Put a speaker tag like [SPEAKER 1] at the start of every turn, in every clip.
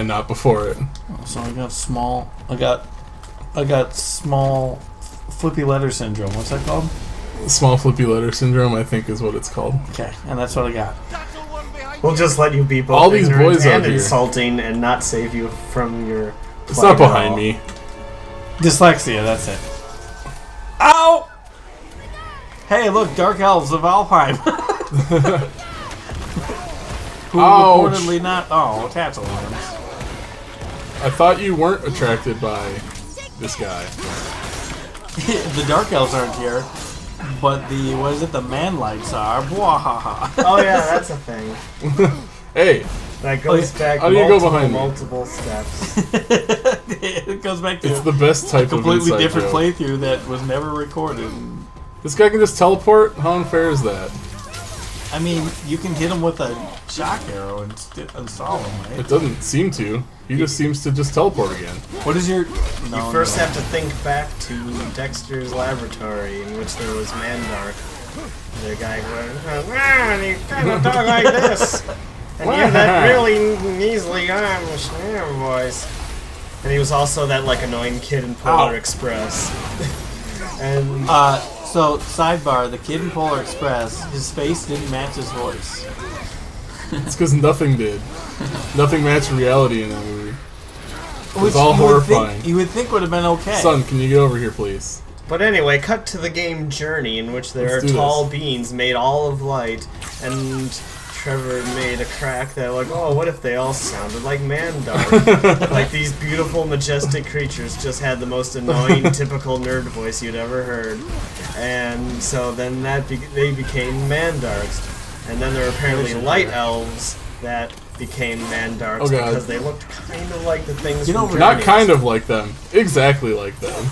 [SPEAKER 1] and not before it.
[SPEAKER 2] So I got small. I got small flippy letter syndrome. What's that called?
[SPEAKER 1] Small flippy letter syndrome, I think, is what it's called.
[SPEAKER 2] Okay, and that's what I got.
[SPEAKER 3] We'll just let you be both
[SPEAKER 1] all these boys
[SPEAKER 3] and
[SPEAKER 1] out here
[SPEAKER 3] insulting and not save you from your.
[SPEAKER 1] It's not behind me.
[SPEAKER 2] Dyslexia. That's it. Ow! Hey, look, Dark Elves of Alfheim. Who
[SPEAKER 1] Ouch.
[SPEAKER 2] reportedly not. Oh, tassel arms.
[SPEAKER 1] I thought you weren't attracted by this guy.
[SPEAKER 2] The Dark Elves aren't here, but the what is it? The man lights are. Bwahaha.
[SPEAKER 3] Oh yeah, that's a thing.
[SPEAKER 1] Hey,
[SPEAKER 3] That goes back
[SPEAKER 1] How do you go behind me?
[SPEAKER 3] multiple steps.
[SPEAKER 2] It goes back to
[SPEAKER 1] it's the best type
[SPEAKER 2] a completely
[SPEAKER 1] of inside
[SPEAKER 2] different
[SPEAKER 1] joke.
[SPEAKER 2] playthrough that was never recorded.
[SPEAKER 1] This guy can just teleport? How unfair is that?
[SPEAKER 2] I mean, you can hit him with a shock arrow and install him, right?
[SPEAKER 1] It doesn't seem to. He just seems to just teleport again.
[SPEAKER 2] What is your...
[SPEAKER 3] You first have to think back to Dexter's laboratory, in which there was Mandark. The guy went, you kind of talk like this. And you have that really measly voice. And he was also that like annoying kid in Polar Express. And
[SPEAKER 2] so, sidebar, the kid in Polar Express, his face didn't match his voice.
[SPEAKER 1] It's because nothing did. Nothing matched reality in that movie. It was
[SPEAKER 2] Which
[SPEAKER 1] all
[SPEAKER 2] you would
[SPEAKER 1] horrifying.
[SPEAKER 2] think, you would think would have been okay.
[SPEAKER 1] Son, can you get over here, please?
[SPEAKER 3] But anyway, cut to the game Journey, in which there
[SPEAKER 1] Let's
[SPEAKER 3] are
[SPEAKER 1] do
[SPEAKER 3] tall
[SPEAKER 1] this.
[SPEAKER 3] beings made all of light, and Trevor made a crack that like, oh, what if they all sounded like Mandark? Like these beautiful, majestic creatures just had the most annoying, typical nerd voice you'd ever heard. And so then they became Mandarks. And then there were apparently light elves that became Mandarks because they looked kind of like the things from Journey.
[SPEAKER 1] Not kind of like them. Exactly like them.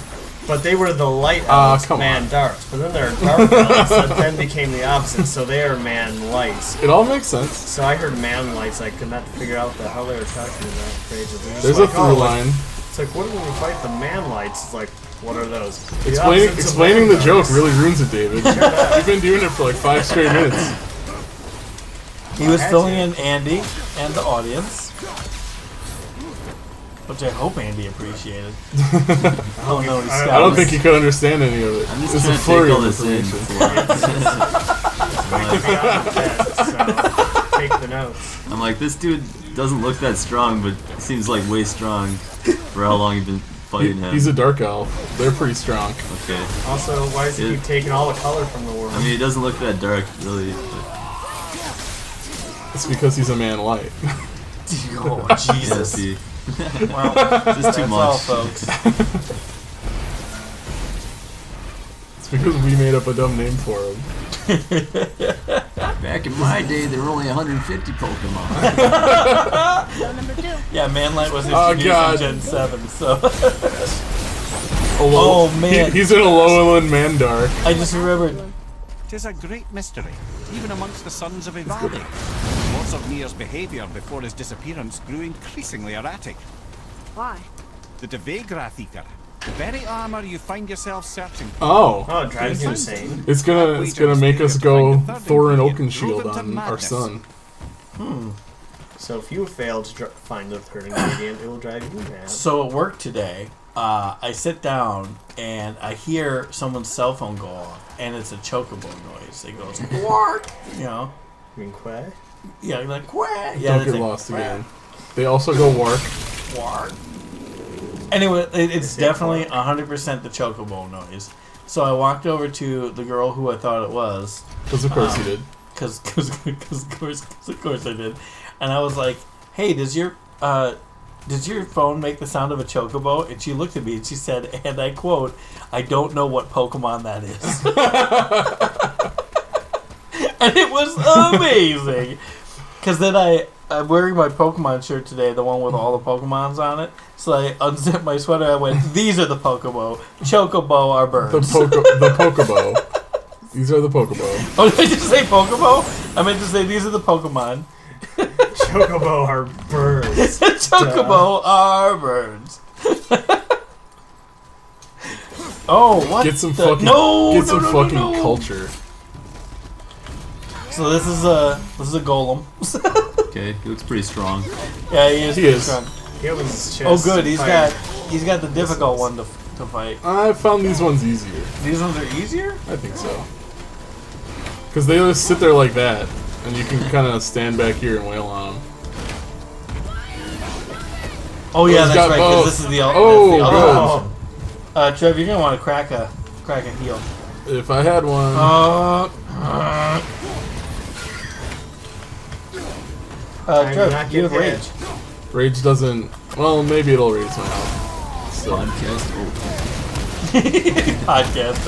[SPEAKER 3] But they were the light elves,
[SPEAKER 1] come on.
[SPEAKER 3] Mandarks. But then there are dark elves that then became the opposite, so they are man lights.
[SPEAKER 1] It all makes sense.
[SPEAKER 3] So I heard man lights, I could not figure out what the hell they were talking about for ages. They're just
[SPEAKER 1] There's
[SPEAKER 3] like,
[SPEAKER 1] a through
[SPEAKER 3] oh,
[SPEAKER 1] line.
[SPEAKER 3] It's like, what when we fight the man lights? It's like, what are those? The
[SPEAKER 1] Explaining
[SPEAKER 3] opposites of
[SPEAKER 1] explaining the joke
[SPEAKER 3] Mandarks.
[SPEAKER 1] really ruins it, David. You've been doing it for like 5 straight minutes.
[SPEAKER 2] He was filling in Andy and the audience, which I hope Andy appreciated. Oh no, he's
[SPEAKER 1] I don't think he could understand any of it.
[SPEAKER 4] I'm just
[SPEAKER 1] It's a
[SPEAKER 4] trying to
[SPEAKER 1] flurry
[SPEAKER 4] take all
[SPEAKER 1] of
[SPEAKER 4] this in.
[SPEAKER 1] information.
[SPEAKER 3] So take the notes.
[SPEAKER 4] I'm like, this dude doesn't look that strong, but seems like way strong for how long you've been fighting him.
[SPEAKER 1] He's a dark elf. They're pretty strong.
[SPEAKER 4] Okay.
[SPEAKER 3] Also, why is he taking all the color from the world?
[SPEAKER 4] I mean, he doesn't look that dark, really.
[SPEAKER 1] It's because he's a man light.
[SPEAKER 2] Oh Jesus!
[SPEAKER 4] See.
[SPEAKER 2] Well,
[SPEAKER 4] Just too
[SPEAKER 2] that's
[SPEAKER 4] much.
[SPEAKER 2] all, folks.
[SPEAKER 1] It's because we made up a dumb name for him.
[SPEAKER 4] Back in my day, there were only 150 Pokemon.
[SPEAKER 2] Yeah, Manlight was
[SPEAKER 1] Oh,
[SPEAKER 2] introduced
[SPEAKER 1] God.
[SPEAKER 2] in Gen 7, so...
[SPEAKER 1] Oh
[SPEAKER 2] man.
[SPEAKER 1] He's in a Alolan Mandark.
[SPEAKER 2] I just remembered...
[SPEAKER 5] Tis a great mystery, even amongst the sons of Ivali. Morsognir's behaviour before his disappearance grew increasingly erratic.
[SPEAKER 6] Why?
[SPEAKER 5] The Devegrath Eater, the very armour you find yourself searching for.
[SPEAKER 3] Oh, it drives you insane.
[SPEAKER 1] It's gonna make us go Thor and Oakenshield on our son.
[SPEAKER 3] So if you fail to find the third ingredient, it will drive you mad.
[SPEAKER 2] So at work today, I sit down and I hear someone's cell phone go off, and it's a chocobo noise. It goes, quark, you know.
[SPEAKER 3] You mean quack?
[SPEAKER 2] Yeah, like, quack. Yeah,
[SPEAKER 1] Don't
[SPEAKER 2] it's
[SPEAKER 1] get
[SPEAKER 2] like,
[SPEAKER 1] lost
[SPEAKER 2] quack,
[SPEAKER 1] again. They also go Wark.
[SPEAKER 2] Quark. Anyway, it's definitely 100% the chocobo noise. So I walked over to the girl who I thought it was.
[SPEAKER 1] Because of course he did.
[SPEAKER 2] Because of course I did. And I was like, hey, does your phone make the sound of a chocobo? And she looked at me and she said, and I quote, I don't know what Pokemon that is. And it was amazing. Because then I'm wearing my Pokemon shirt today, the one with all the Pokemons on it. So I unzipped my sweater. I went, these are the Pokebo. Chocobo are birds.
[SPEAKER 1] The Pokebo. These are the Pokebo.
[SPEAKER 2] Oh, did I just say Pokebo? I meant to say these are the Pokemon.
[SPEAKER 3] Chocobo are birds.
[SPEAKER 2] Chocobo are birds. Oh, what?
[SPEAKER 1] Get some
[SPEAKER 2] the?
[SPEAKER 1] fucking
[SPEAKER 2] No.
[SPEAKER 1] culture.
[SPEAKER 2] So this is a golem.
[SPEAKER 4] Okay, he looks pretty strong.
[SPEAKER 2] Yeah, he is
[SPEAKER 1] He
[SPEAKER 2] pretty
[SPEAKER 1] is.
[SPEAKER 2] strong.
[SPEAKER 3] He opens his chest.
[SPEAKER 2] Oh, good. He's
[SPEAKER 3] fires.
[SPEAKER 2] got the difficult one to fight.
[SPEAKER 1] I found these ones easier.
[SPEAKER 2] These ones are easier.
[SPEAKER 1] I think so. Because they just sit there like that, and you can kind of stand back here and wail on them.
[SPEAKER 2] Oh yeah,
[SPEAKER 1] He's
[SPEAKER 2] that's
[SPEAKER 1] got
[SPEAKER 2] right. 'Cause
[SPEAKER 1] both.
[SPEAKER 2] this is the that's
[SPEAKER 1] Oh,
[SPEAKER 2] the other
[SPEAKER 1] good.
[SPEAKER 2] option. Trev, you're gonna want to crack a heal.
[SPEAKER 1] If I had one,
[SPEAKER 3] I'm
[SPEAKER 2] Trev,
[SPEAKER 3] not
[SPEAKER 2] you have
[SPEAKER 3] getting
[SPEAKER 2] rage.
[SPEAKER 1] rage doesn't. Well, maybe it'll raise my health. So,
[SPEAKER 4] Podcast
[SPEAKER 2] Podcast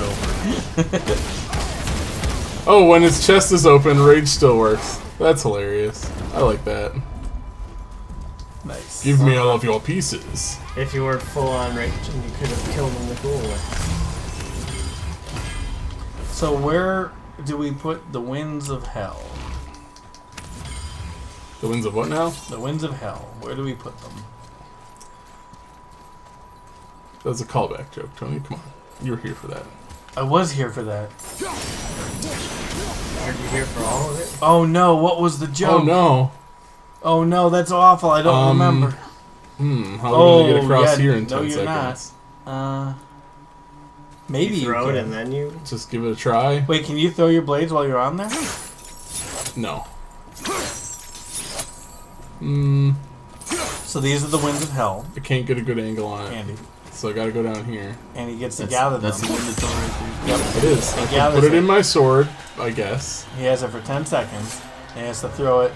[SPEAKER 2] over.
[SPEAKER 1] oh, when his chest is open, rage still works. That's hilarious. I like that.
[SPEAKER 2] Nice.
[SPEAKER 1] Give me all of your pieces.
[SPEAKER 3] If you weren't full on rage, and you could have killed him the cool way.
[SPEAKER 2] So where do we put the winds of hell?
[SPEAKER 1] The winds of what now?
[SPEAKER 2] The winds of hell. Where do we put them?
[SPEAKER 1] That's a callback joke, Tony. Come on. You were here for that.
[SPEAKER 2] I was here for that.
[SPEAKER 3] Are you here for all of it?
[SPEAKER 2] Oh no! What was the joke?
[SPEAKER 1] Oh, no.
[SPEAKER 2] Oh no! That's awful. I don't remember.
[SPEAKER 1] How am I going to get across
[SPEAKER 2] yeah,
[SPEAKER 1] here in
[SPEAKER 2] no,
[SPEAKER 1] 10
[SPEAKER 2] you're
[SPEAKER 1] seconds?
[SPEAKER 2] Maybe
[SPEAKER 3] You
[SPEAKER 2] you
[SPEAKER 3] throw it
[SPEAKER 2] can.
[SPEAKER 3] and then you.
[SPEAKER 1] Just give it a try?
[SPEAKER 2] Wait, can you throw your blades while you're on there?
[SPEAKER 1] No.
[SPEAKER 2] So these are the winds of hell,
[SPEAKER 1] I can't get a good angle on it.
[SPEAKER 2] Andy,
[SPEAKER 1] So I gotta go down here.
[SPEAKER 2] and he gets to gather them.
[SPEAKER 4] That's the one that's all right there.
[SPEAKER 2] Yep.
[SPEAKER 1] It is. I
[SPEAKER 2] He
[SPEAKER 1] can
[SPEAKER 2] gathers
[SPEAKER 1] put it
[SPEAKER 2] it.
[SPEAKER 1] in my sword, I guess.
[SPEAKER 2] He has it for 10 seconds. And he has to throw it.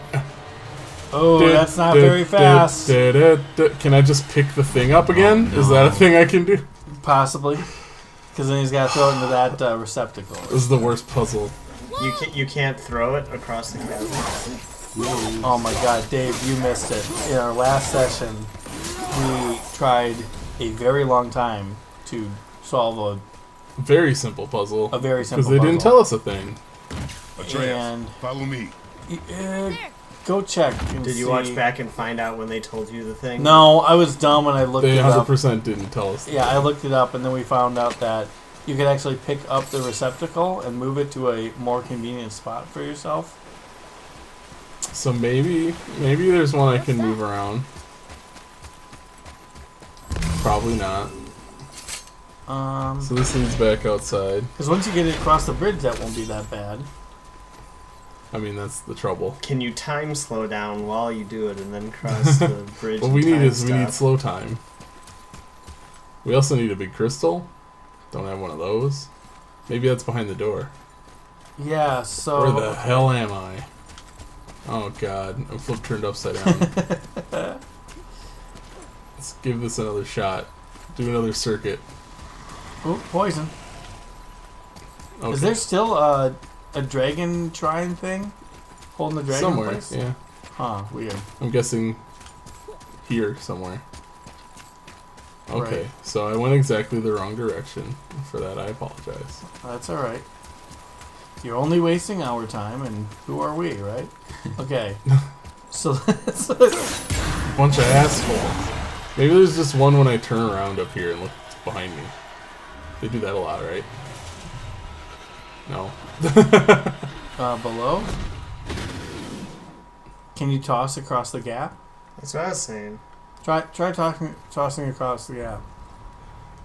[SPEAKER 2] Oh, that's not very fast.
[SPEAKER 1] Can I just pick the thing up again?
[SPEAKER 4] Oh,
[SPEAKER 1] Is that a
[SPEAKER 4] no.
[SPEAKER 1] thing I can do?
[SPEAKER 2] Possibly. Because then he's got to throw it into that receptacle.
[SPEAKER 1] This is the worst puzzle.
[SPEAKER 3] You can't throw it across the chasm.
[SPEAKER 2] Oh my god, Dave, you missed it. In our last session, we tried a very long time to solve
[SPEAKER 1] Very simple puzzle.
[SPEAKER 2] a very simple
[SPEAKER 1] Because they didn't
[SPEAKER 2] puzzle.
[SPEAKER 1] tell us a thing.
[SPEAKER 2] And
[SPEAKER 6] Follow me.
[SPEAKER 2] go check and
[SPEAKER 3] Did you
[SPEAKER 2] see.
[SPEAKER 3] watch back and find out when they told you the thing?
[SPEAKER 2] No, I was dumb when I looked
[SPEAKER 1] They
[SPEAKER 2] it up.
[SPEAKER 1] 100% didn't tell us.
[SPEAKER 2] Yeah, I looked it up, and then we found out that you could actually pick up the receptacle and move it to a more convenient spot for yourself.
[SPEAKER 1] So maybe there's one I can move around. Probably not. So this leads back outside.
[SPEAKER 2] Because once you get it across the bridge, that won't be that bad.
[SPEAKER 1] I mean, that's the trouble.
[SPEAKER 3] Can you time slow down while you do it and then cross the bridge?
[SPEAKER 1] What
[SPEAKER 3] and
[SPEAKER 1] we need
[SPEAKER 3] time
[SPEAKER 1] is we need
[SPEAKER 3] stop?
[SPEAKER 1] slow time. We also need a big crystal. Don't have one of those. Maybe that's behind the door.
[SPEAKER 2] Yeah, so...
[SPEAKER 1] Where the hell am I? Oh god, I'm flip turned upside down. Let's give this another shot. Do another circuit.
[SPEAKER 2] Ooh, poison.
[SPEAKER 1] Okay.
[SPEAKER 2] Is there still a dragon shrine thing? Holding the dragon
[SPEAKER 1] somewhere?
[SPEAKER 2] place?
[SPEAKER 1] Yeah,
[SPEAKER 2] Huh, weird.
[SPEAKER 1] I'm guessing here somewhere. Okay,
[SPEAKER 2] Right.
[SPEAKER 1] so I went exactly the wrong direction. For that, I apologize.
[SPEAKER 2] That's alright. You're only wasting our time, and who are we, right? Okay. So,
[SPEAKER 1] Bunch of assholes. Maybe there's just one when I turn around up here and look behind me. They do that a lot, right? No.
[SPEAKER 2] below? Can you toss across the gap?
[SPEAKER 3] That's what I was saying.
[SPEAKER 2] Try tossing across the gap.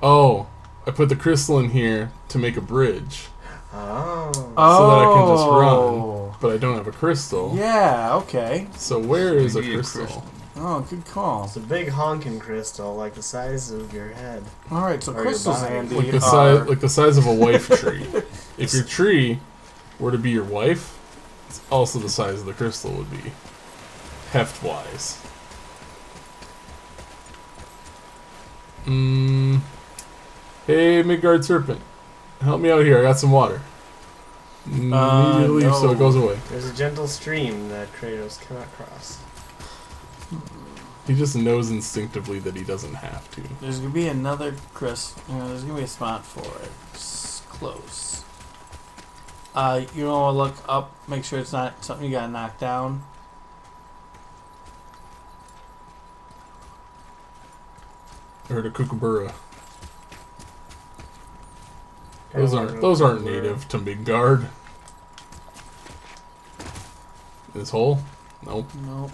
[SPEAKER 1] Oh, I put the crystal in here to make a bridge.
[SPEAKER 3] Oh.
[SPEAKER 1] So that I can just run.
[SPEAKER 2] Oh.
[SPEAKER 1] But I don't have a crystal.
[SPEAKER 2] Yeah, okay.
[SPEAKER 1] So where is a
[SPEAKER 4] Maybe a
[SPEAKER 1] crystal?
[SPEAKER 4] crystal.
[SPEAKER 2] Oh, good call.
[SPEAKER 3] It's a big honking crystal, like the size of your head.
[SPEAKER 2] Alright, so
[SPEAKER 3] Or your
[SPEAKER 2] crystals,
[SPEAKER 3] body.
[SPEAKER 2] Andy,
[SPEAKER 1] Like the
[SPEAKER 2] are...
[SPEAKER 1] size, like the size of a wife tree. If your tree were to be your wife, it's also the size of the crystal would be, heft-wise. Hey, Midgard Serpent, help me out here. I got some water. Need you to leave so
[SPEAKER 2] no.
[SPEAKER 1] it goes away.
[SPEAKER 3] There's a gentle stream that Kratos cannot cross.
[SPEAKER 1] He just knows instinctively that he doesn't have to.
[SPEAKER 2] There's gonna be another there's gonna be a spot for it. It's close. You wanna look up, make sure it's not something you gotta knock down.
[SPEAKER 1] I heard a kookaburra.
[SPEAKER 3] I want
[SPEAKER 1] Those aren't
[SPEAKER 3] kookaburra.
[SPEAKER 1] native to Midgard. This hole? Nope.
[SPEAKER 2] Nope.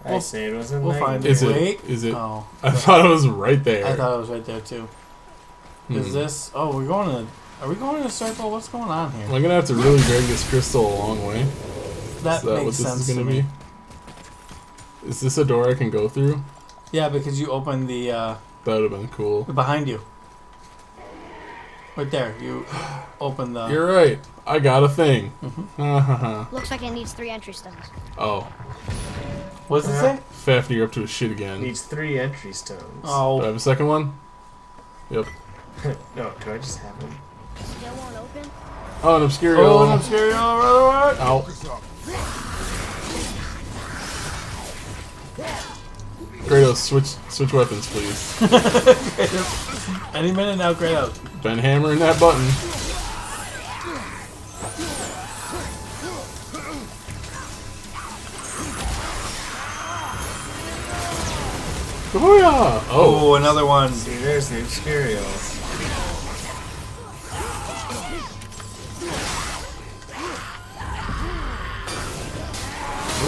[SPEAKER 3] I say it was a
[SPEAKER 2] We'll find
[SPEAKER 3] nightmare.
[SPEAKER 1] Is it?
[SPEAKER 2] Wait.
[SPEAKER 1] Is it?
[SPEAKER 2] Oh.
[SPEAKER 1] I thought it was right there.
[SPEAKER 2] I thought it was right there too. Is this? Oh, we're going to. Are we going in a circle? What's going on here?
[SPEAKER 1] Am I gonna have to really drag this crystal a long way?
[SPEAKER 2] That
[SPEAKER 1] Is that what
[SPEAKER 2] makes
[SPEAKER 1] this
[SPEAKER 2] sense
[SPEAKER 1] is
[SPEAKER 2] to
[SPEAKER 1] gonna
[SPEAKER 2] me.
[SPEAKER 1] be? Is this a door I can go through?
[SPEAKER 2] Yeah, because you opened the
[SPEAKER 1] That would have been cool.
[SPEAKER 2] behind you. Right there, you open the.
[SPEAKER 1] You're right. I got a thing.
[SPEAKER 6] Looks like it needs 3 entry stones.
[SPEAKER 1] Oh,
[SPEAKER 2] What does it say?
[SPEAKER 1] Fafnir, you're up to his shit again.
[SPEAKER 3] Needs 3 entry stones.
[SPEAKER 1] Do I
[SPEAKER 2] Oh,
[SPEAKER 1] have a second one? Yep.
[SPEAKER 3] No, do I just have them?
[SPEAKER 6] Still won't open?
[SPEAKER 1] Oh, an Obscurio.
[SPEAKER 2] oh, an Obscurio, right.
[SPEAKER 1] Ow. Kratos, switch weapons, please.
[SPEAKER 2] Any minute now, Kratos.
[SPEAKER 1] Been hammering that button. Booyah! Oh,
[SPEAKER 2] Oh, another one.
[SPEAKER 3] See, there's the Obscurio.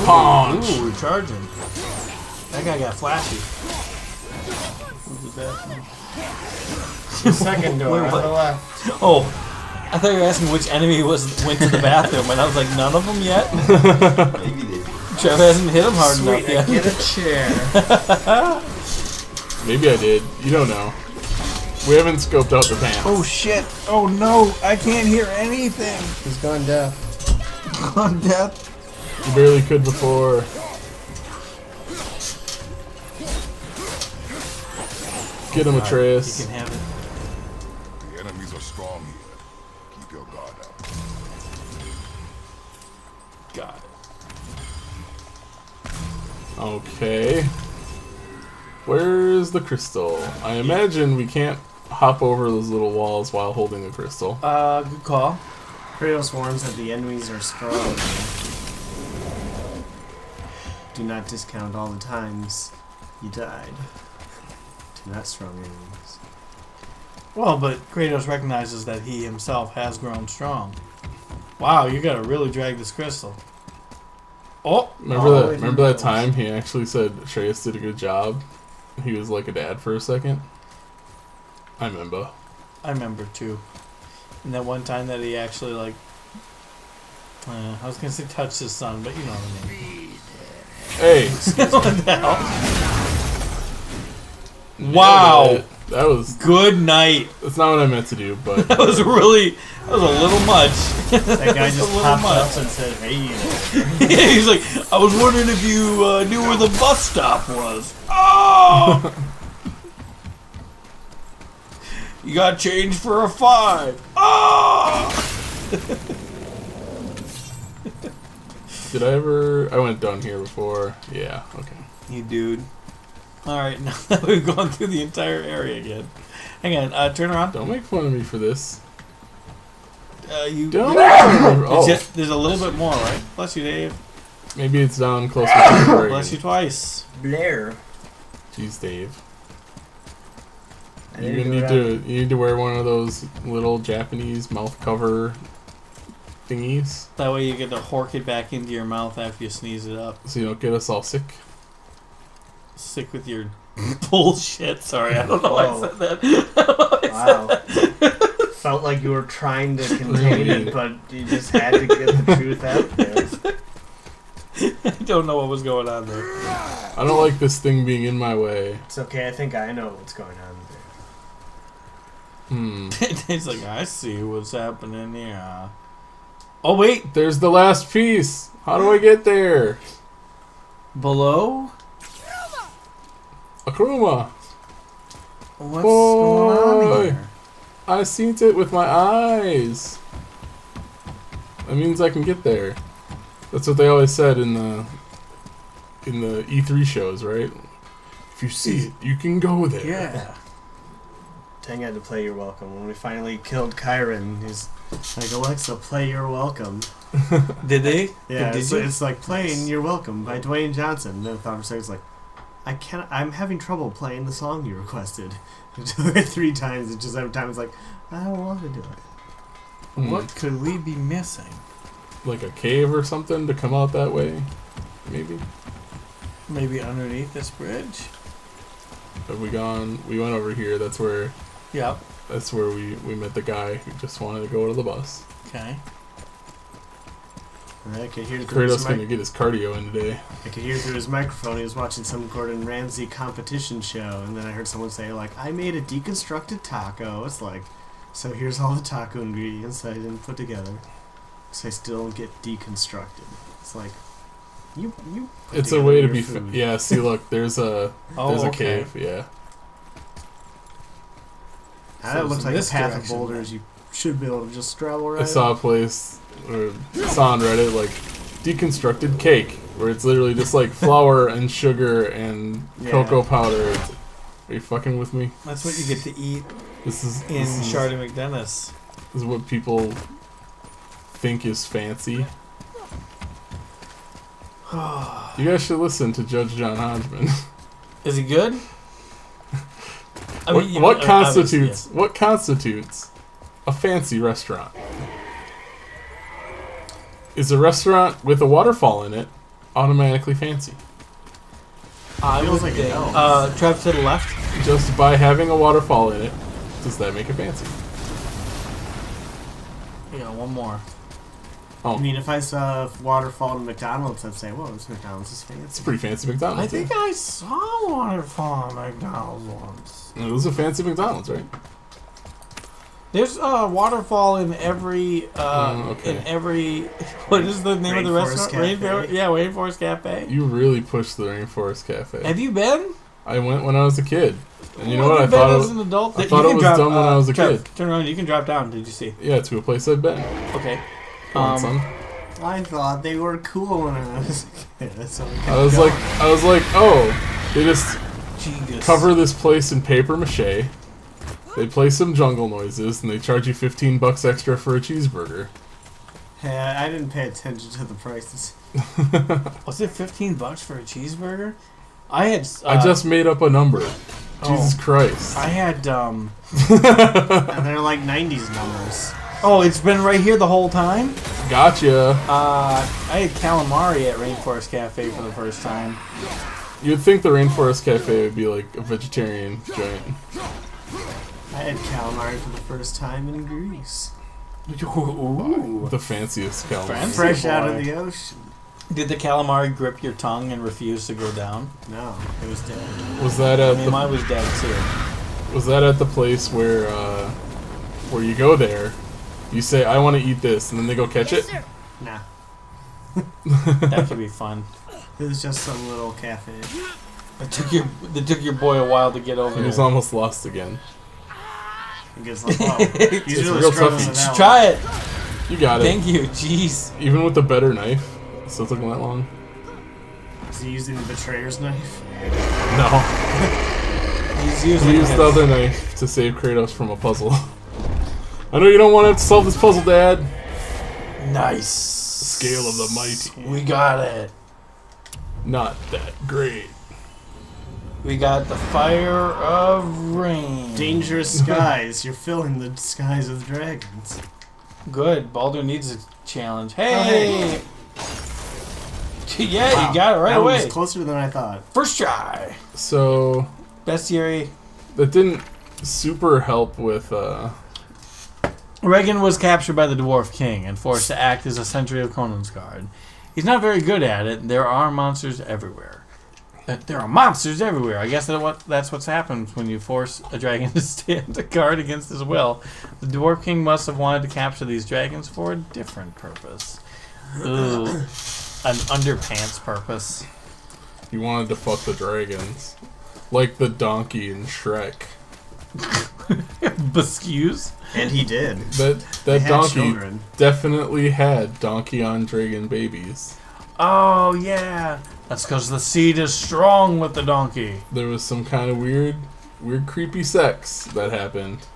[SPEAKER 1] punch!
[SPEAKER 2] Ooh, we're charging. That guy got flashy. Where's the bathroom?
[SPEAKER 3] The second door
[SPEAKER 2] Wait,
[SPEAKER 3] on the
[SPEAKER 2] what?
[SPEAKER 3] left.
[SPEAKER 2] Oh, I thought you were asking which enemy went to the bathroom, and I was like, none of them yet.
[SPEAKER 4] Maybe they do.
[SPEAKER 2] Trevor hasn't hit him hard
[SPEAKER 3] Sweet,
[SPEAKER 2] enough
[SPEAKER 3] I
[SPEAKER 2] yet.
[SPEAKER 3] get a chair.
[SPEAKER 1] Maybe I did. You don't know. We haven't scoped out the pants.
[SPEAKER 2] Oh shit! Oh no! I can't hear anything.
[SPEAKER 3] He's gone deaf.
[SPEAKER 2] On death.
[SPEAKER 1] You barely could before. Get him,
[SPEAKER 2] You
[SPEAKER 1] Atreus.
[SPEAKER 2] can have it.
[SPEAKER 7] The enemies are strong here. Keep your guard up.
[SPEAKER 2] Got it.
[SPEAKER 1] Okay. Where's the crystal? I imagine we can't hop over those little walls while holding the crystal.
[SPEAKER 2] Good call.
[SPEAKER 3] Kratos warns that the enemies are strong. Do not discount all the times you died to not strong enemies.
[SPEAKER 2] Well, but Kratos recognizes that he himself has grown strong. Wow, you gotta really drag this crystal. Oh!
[SPEAKER 1] Remember that time he actually said Atreus did a good job? He was like a dad for a second. I remember.
[SPEAKER 2] I remember too. And that one time that he actually, like. I was gonna say touched his son, but you know what I mean.
[SPEAKER 1] Hey!
[SPEAKER 2] What the hell? Wow!
[SPEAKER 1] That was.
[SPEAKER 2] Good night.
[SPEAKER 1] That's not what I meant to do, but.
[SPEAKER 2] That was really. That was a little much.
[SPEAKER 3] That guy
[SPEAKER 2] That's a
[SPEAKER 3] just
[SPEAKER 2] little
[SPEAKER 3] popped
[SPEAKER 2] much.
[SPEAKER 3] up and said, "Hey."
[SPEAKER 2] He's like, I was wondering if you knew where the bus stop was. Oh! You got change for a 5. Oh!
[SPEAKER 1] Did I ever. I went down here before. Yeah, okay.
[SPEAKER 2] You dude. Alright, now that we've gone through the entire area again. Hang on, turn around.
[SPEAKER 1] Don't make fun of me for this.
[SPEAKER 2] You.
[SPEAKER 1] Don't make fun of me. Oh,
[SPEAKER 2] There's a little bit more, right? Bless you, Dave.
[SPEAKER 1] maybe it's down closer to the brain.
[SPEAKER 2] Bless you twice.
[SPEAKER 3] Blair.
[SPEAKER 1] Jeez, Dave.
[SPEAKER 3] I
[SPEAKER 1] You
[SPEAKER 3] need to
[SPEAKER 1] need
[SPEAKER 3] go
[SPEAKER 1] to you need to wear one of those little Japanese mouth cover thingies
[SPEAKER 2] That way you get to hork it back into your mouth after you sneeze it up.
[SPEAKER 1] so you don't get us all sick.
[SPEAKER 2] Sick with your bullshit. Sorry, I don't know why I
[SPEAKER 3] Whoa.
[SPEAKER 2] said that.
[SPEAKER 3] Wow. Felt like you were trying to contain it, but you just had to get the truth out there.
[SPEAKER 2] I don't know what was going on there.
[SPEAKER 1] I don't like this thing being in my way.
[SPEAKER 3] It's okay, I think I know what's going on there.
[SPEAKER 2] It's like, I see what's happening here. Oh, wait.
[SPEAKER 1] There's the last piece. How do I get there?
[SPEAKER 2] Below?
[SPEAKER 1] Akruma.
[SPEAKER 2] What's going on
[SPEAKER 1] Boy.
[SPEAKER 2] here?
[SPEAKER 1] I seen it with my eyes. That means I can get there. That's what they always said in the E3 shows, right? If you see it, you can go there.
[SPEAKER 2] Yeah.
[SPEAKER 3] Tang had to play You're Welcome. When we finally killed Kyron, he's like, Alexa, play You're Welcome.
[SPEAKER 2] Did they?
[SPEAKER 3] Yeah,
[SPEAKER 2] Did
[SPEAKER 3] it's,
[SPEAKER 2] you?
[SPEAKER 3] it's like playing You're Welcome by Dwayne Johnson. And then the thought was like, I'm having trouble playing the song you requested. Until 3 times, and just every time it's like, I don't want to do it.
[SPEAKER 2] What could we be missing?
[SPEAKER 1] Like a cave or something to come out that way? Maybe?
[SPEAKER 2] Maybe underneath this bridge.
[SPEAKER 1] Have we gone? We went over here. That's where
[SPEAKER 2] Yep.
[SPEAKER 1] we met the guy who just wanted to go to the bus.
[SPEAKER 2] Okay.
[SPEAKER 3] I could hear through
[SPEAKER 1] Kratos
[SPEAKER 3] his
[SPEAKER 1] gonna get his cardio in today.
[SPEAKER 3] I could hear through his microphone he was watching some Gordon Ramsay competition show, and then I heard someone say, like, I made a deconstructed taco. It's like, so here's all the taco ingredients that I didn't put together. So I still don't get deconstructed. It's like, you put
[SPEAKER 1] It's a
[SPEAKER 3] together
[SPEAKER 1] way to
[SPEAKER 3] your
[SPEAKER 1] be.
[SPEAKER 3] food.
[SPEAKER 1] Yeah. See, look. There's a
[SPEAKER 2] Oh, okay.
[SPEAKER 1] cave. Yeah.
[SPEAKER 3] That
[SPEAKER 2] So it's
[SPEAKER 3] looks
[SPEAKER 2] in
[SPEAKER 3] like a
[SPEAKER 2] this
[SPEAKER 3] path of
[SPEAKER 2] direction,
[SPEAKER 3] boulders you should be able to just travel right
[SPEAKER 1] I saw a place, or saw on Reddit, like, deconstructed cake, where it's literally just like flour and sugar and
[SPEAKER 3] Yeah.
[SPEAKER 1] cocoa powder. Are you fucking with me?
[SPEAKER 2] That's what you get to eat
[SPEAKER 1] This is
[SPEAKER 2] in
[SPEAKER 1] this is,
[SPEAKER 2] Shardy McDennis.
[SPEAKER 1] this is what people think is fancy. You guys should listen to Judge John Hodgman.
[SPEAKER 2] Is he good? I
[SPEAKER 1] What,
[SPEAKER 2] mean, you
[SPEAKER 1] what
[SPEAKER 2] know,
[SPEAKER 1] constitutes what constitutes a fancy restaurant? Is a restaurant with a waterfall in it automatically fancy?
[SPEAKER 2] I
[SPEAKER 3] Feels
[SPEAKER 2] would
[SPEAKER 3] like it
[SPEAKER 2] think.
[SPEAKER 3] does.
[SPEAKER 2] Trev to the left.
[SPEAKER 1] Just by having a waterfall in it, does that make it fancy?
[SPEAKER 2] Yeah, one more.
[SPEAKER 1] Oh,
[SPEAKER 3] I mean, if I saw a waterfall in McDonald's, I'd say, whoa, this McDonald's is
[SPEAKER 1] it's
[SPEAKER 3] fancy.
[SPEAKER 1] a pretty fancy McDonald's.
[SPEAKER 2] I think I saw waterfall at McDonald's once.
[SPEAKER 1] It was a fancy McDonald's, right?
[SPEAKER 2] There's a waterfall in every
[SPEAKER 1] okay.
[SPEAKER 2] in every what is the name of the
[SPEAKER 3] Rainforest
[SPEAKER 2] restaurant?
[SPEAKER 3] Cafe.
[SPEAKER 2] Rainforest Cafe.
[SPEAKER 1] You really pushed the Rainforest Cafe.
[SPEAKER 2] Have you been?
[SPEAKER 1] I went when I was a kid, and you know
[SPEAKER 2] Have
[SPEAKER 1] what? I
[SPEAKER 2] you been
[SPEAKER 1] thought
[SPEAKER 2] as
[SPEAKER 1] it,
[SPEAKER 2] an adult.
[SPEAKER 1] I
[SPEAKER 2] You
[SPEAKER 1] thought it
[SPEAKER 2] can
[SPEAKER 1] was
[SPEAKER 2] drop,
[SPEAKER 1] dumb when I was a
[SPEAKER 2] Trev,
[SPEAKER 1] kid.
[SPEAKER 2] Turn around. You can drop down. Did you see?
[SPEAKER 1] Yeah, to a place I've been.
[SPEAKER 2] Okay.
[SPEAKER 1] Come on, son.
[SPEAKER 3] I thought they were cool when I was a kid. So we
[SPEAKER 1] I
[SPEAKER 3] kept
[SPEAKER 1] was
[SPEAKER 3] going.
[SPEAKER 1] like, oh, they just
[SPEAKER 2] Jesus.
[SPEAKER 1] cover this place in paper mache. They play some jungle noises, and they charge you $15 extra for a cheeseburger.
[SPEAKER 3] Hey, I didn't pay attention to the prices.
[SPEAKER 2] Was it $15 for a cheeseburger? I had.
[SPEAKER 1] I just made up a number. Jesus Christ.
[SPEAKER 2] I had.
[SPEAKER 3] And they're like 90s numbers.
[SPEAKER 2] Oh, it's been right here the whole time.
[SPEAKER 1] Gotcha.
[SPEAKER 2] I had calamari at Rainforest Cafe for the first time.
[SPEAKER 1] You'd think the Rainforest Cafe would be like a vegetarian joint.
[SPEAKER 3] I had calamari for the first time in Greece.
[SPEAKER 2] Ooh.
[SPEAKER 1] The fanciest calamari.
[SPEAKER 2] Fancy.
[SPEAKER 3] Fresh out
[SPEAKER 2] boy.
[SPEAKER 3] of the ocean.
[SPEAKER 2] Did the calamari grip your tongue and refuse to go down?
[SPEAKER 3] No, it was dead.
[SPEAKER 1] Was that
[SPEAKER 2] I
[SPEAKER 1] at
[SPEAKER 2] mean,
[SPEAKER 1] the,
[SPEAKER 2] mine was dead too.
[SPEAKER 1] was that at the place where you go there, you say I want to eat this, and then they go catch it?
[SPEAKER 3] Nah,
[SPEAKER 2] That could be fun.
[SPEAKER 3] it was just some little cafe.
[SPEAKER 2] It took your boy a while to get over
[SPEAKER 1] He was
[SPEAKER 2] there.
[SPEAKER 1] almost lost again.
[SPEAKER 3] It gets like, wow,
[SPEAKER 1] It's
[SPEAKER 3] he's really
[SPEAKER 1] real
[SPEAKER 3] struggling
[SPEAKER 1] tough.
[SPEAKER 3] with that one.
[SPEAKER 2] Try it.
[SPEAKER 1] You got it.
[SPEAKER 2] Thank you. Jeez.
[SPEAKER 1] Even with the better knife, it still took him that long.
[SPEAKER 3] Is he using the betrayer's knife?
[SPEAKER 1] No,
[SPEAKER 2] He's
[SPEAKER 1] he
[SPEAKER 2] using
[SPEAKER 1] used
[SPEAKER 2] his-
[SPEAKER 1] the other knife to save Kratos from a puzzle. I know you don't want to have to solve this puzzle, Dad.
[SPEAKER 2] Nice.
[SPEAKER 1] Scale of the mighty.
[SPEAKER 2] We got it.
[SPEAKER 1] Not that great.
[SPEAKER 2] We got the fire of rain.
[SPEAKER 3] Dangerous skies. You're filling the skies with dragons.
[SPEAKER 2] Good. Baldur needs a challenge.
[SPEAKER 3] Oh,
[SPEAKER 2] Hey. Yeah,
[SPEAKER 3] Wow,
[SPEAKER 2] you got it right
[SPEAKER 3] that one
[SPEAKER 2] away.
[SPEAKER 3] was closer than I thought.
[SPEAKER 2] First try.
[SPEAKER 1] So
[SPEAKER 2] Bestiary.
[SPEAKER 1] that didn't super help with.
[SPEAKER 2] Regan was captured by the Dwarf King and forced to act as a sentry of Conan's guard. He's not very good at it. There are monsters everywhere. There are monsters everywhere. I guess that's what's happened when you force a dragon to stand a guard against his will. The Dwarf King must have wanted to capture these dragons for a different purpose. Ooh, an underpants purpose.
[SPEAKER 1] He wanted to fuck the dragons, like the donkey in Shrek.
[SPEAKER 2] Beskews.
[SPEAKER 3] And he did.
[SPEAKER 1] That
[SPEAKER 3] They had
[SPEAKER 1] donkey
[SPEAKER 3] children.
[SPEAKER 1] definitely had donkey on dragon babies.
[SPEAKER 2] Oh yeah, that's because the seed is strong with the donkey.
[SPEAKER 1] There was some kind of weird, creepy sex that happened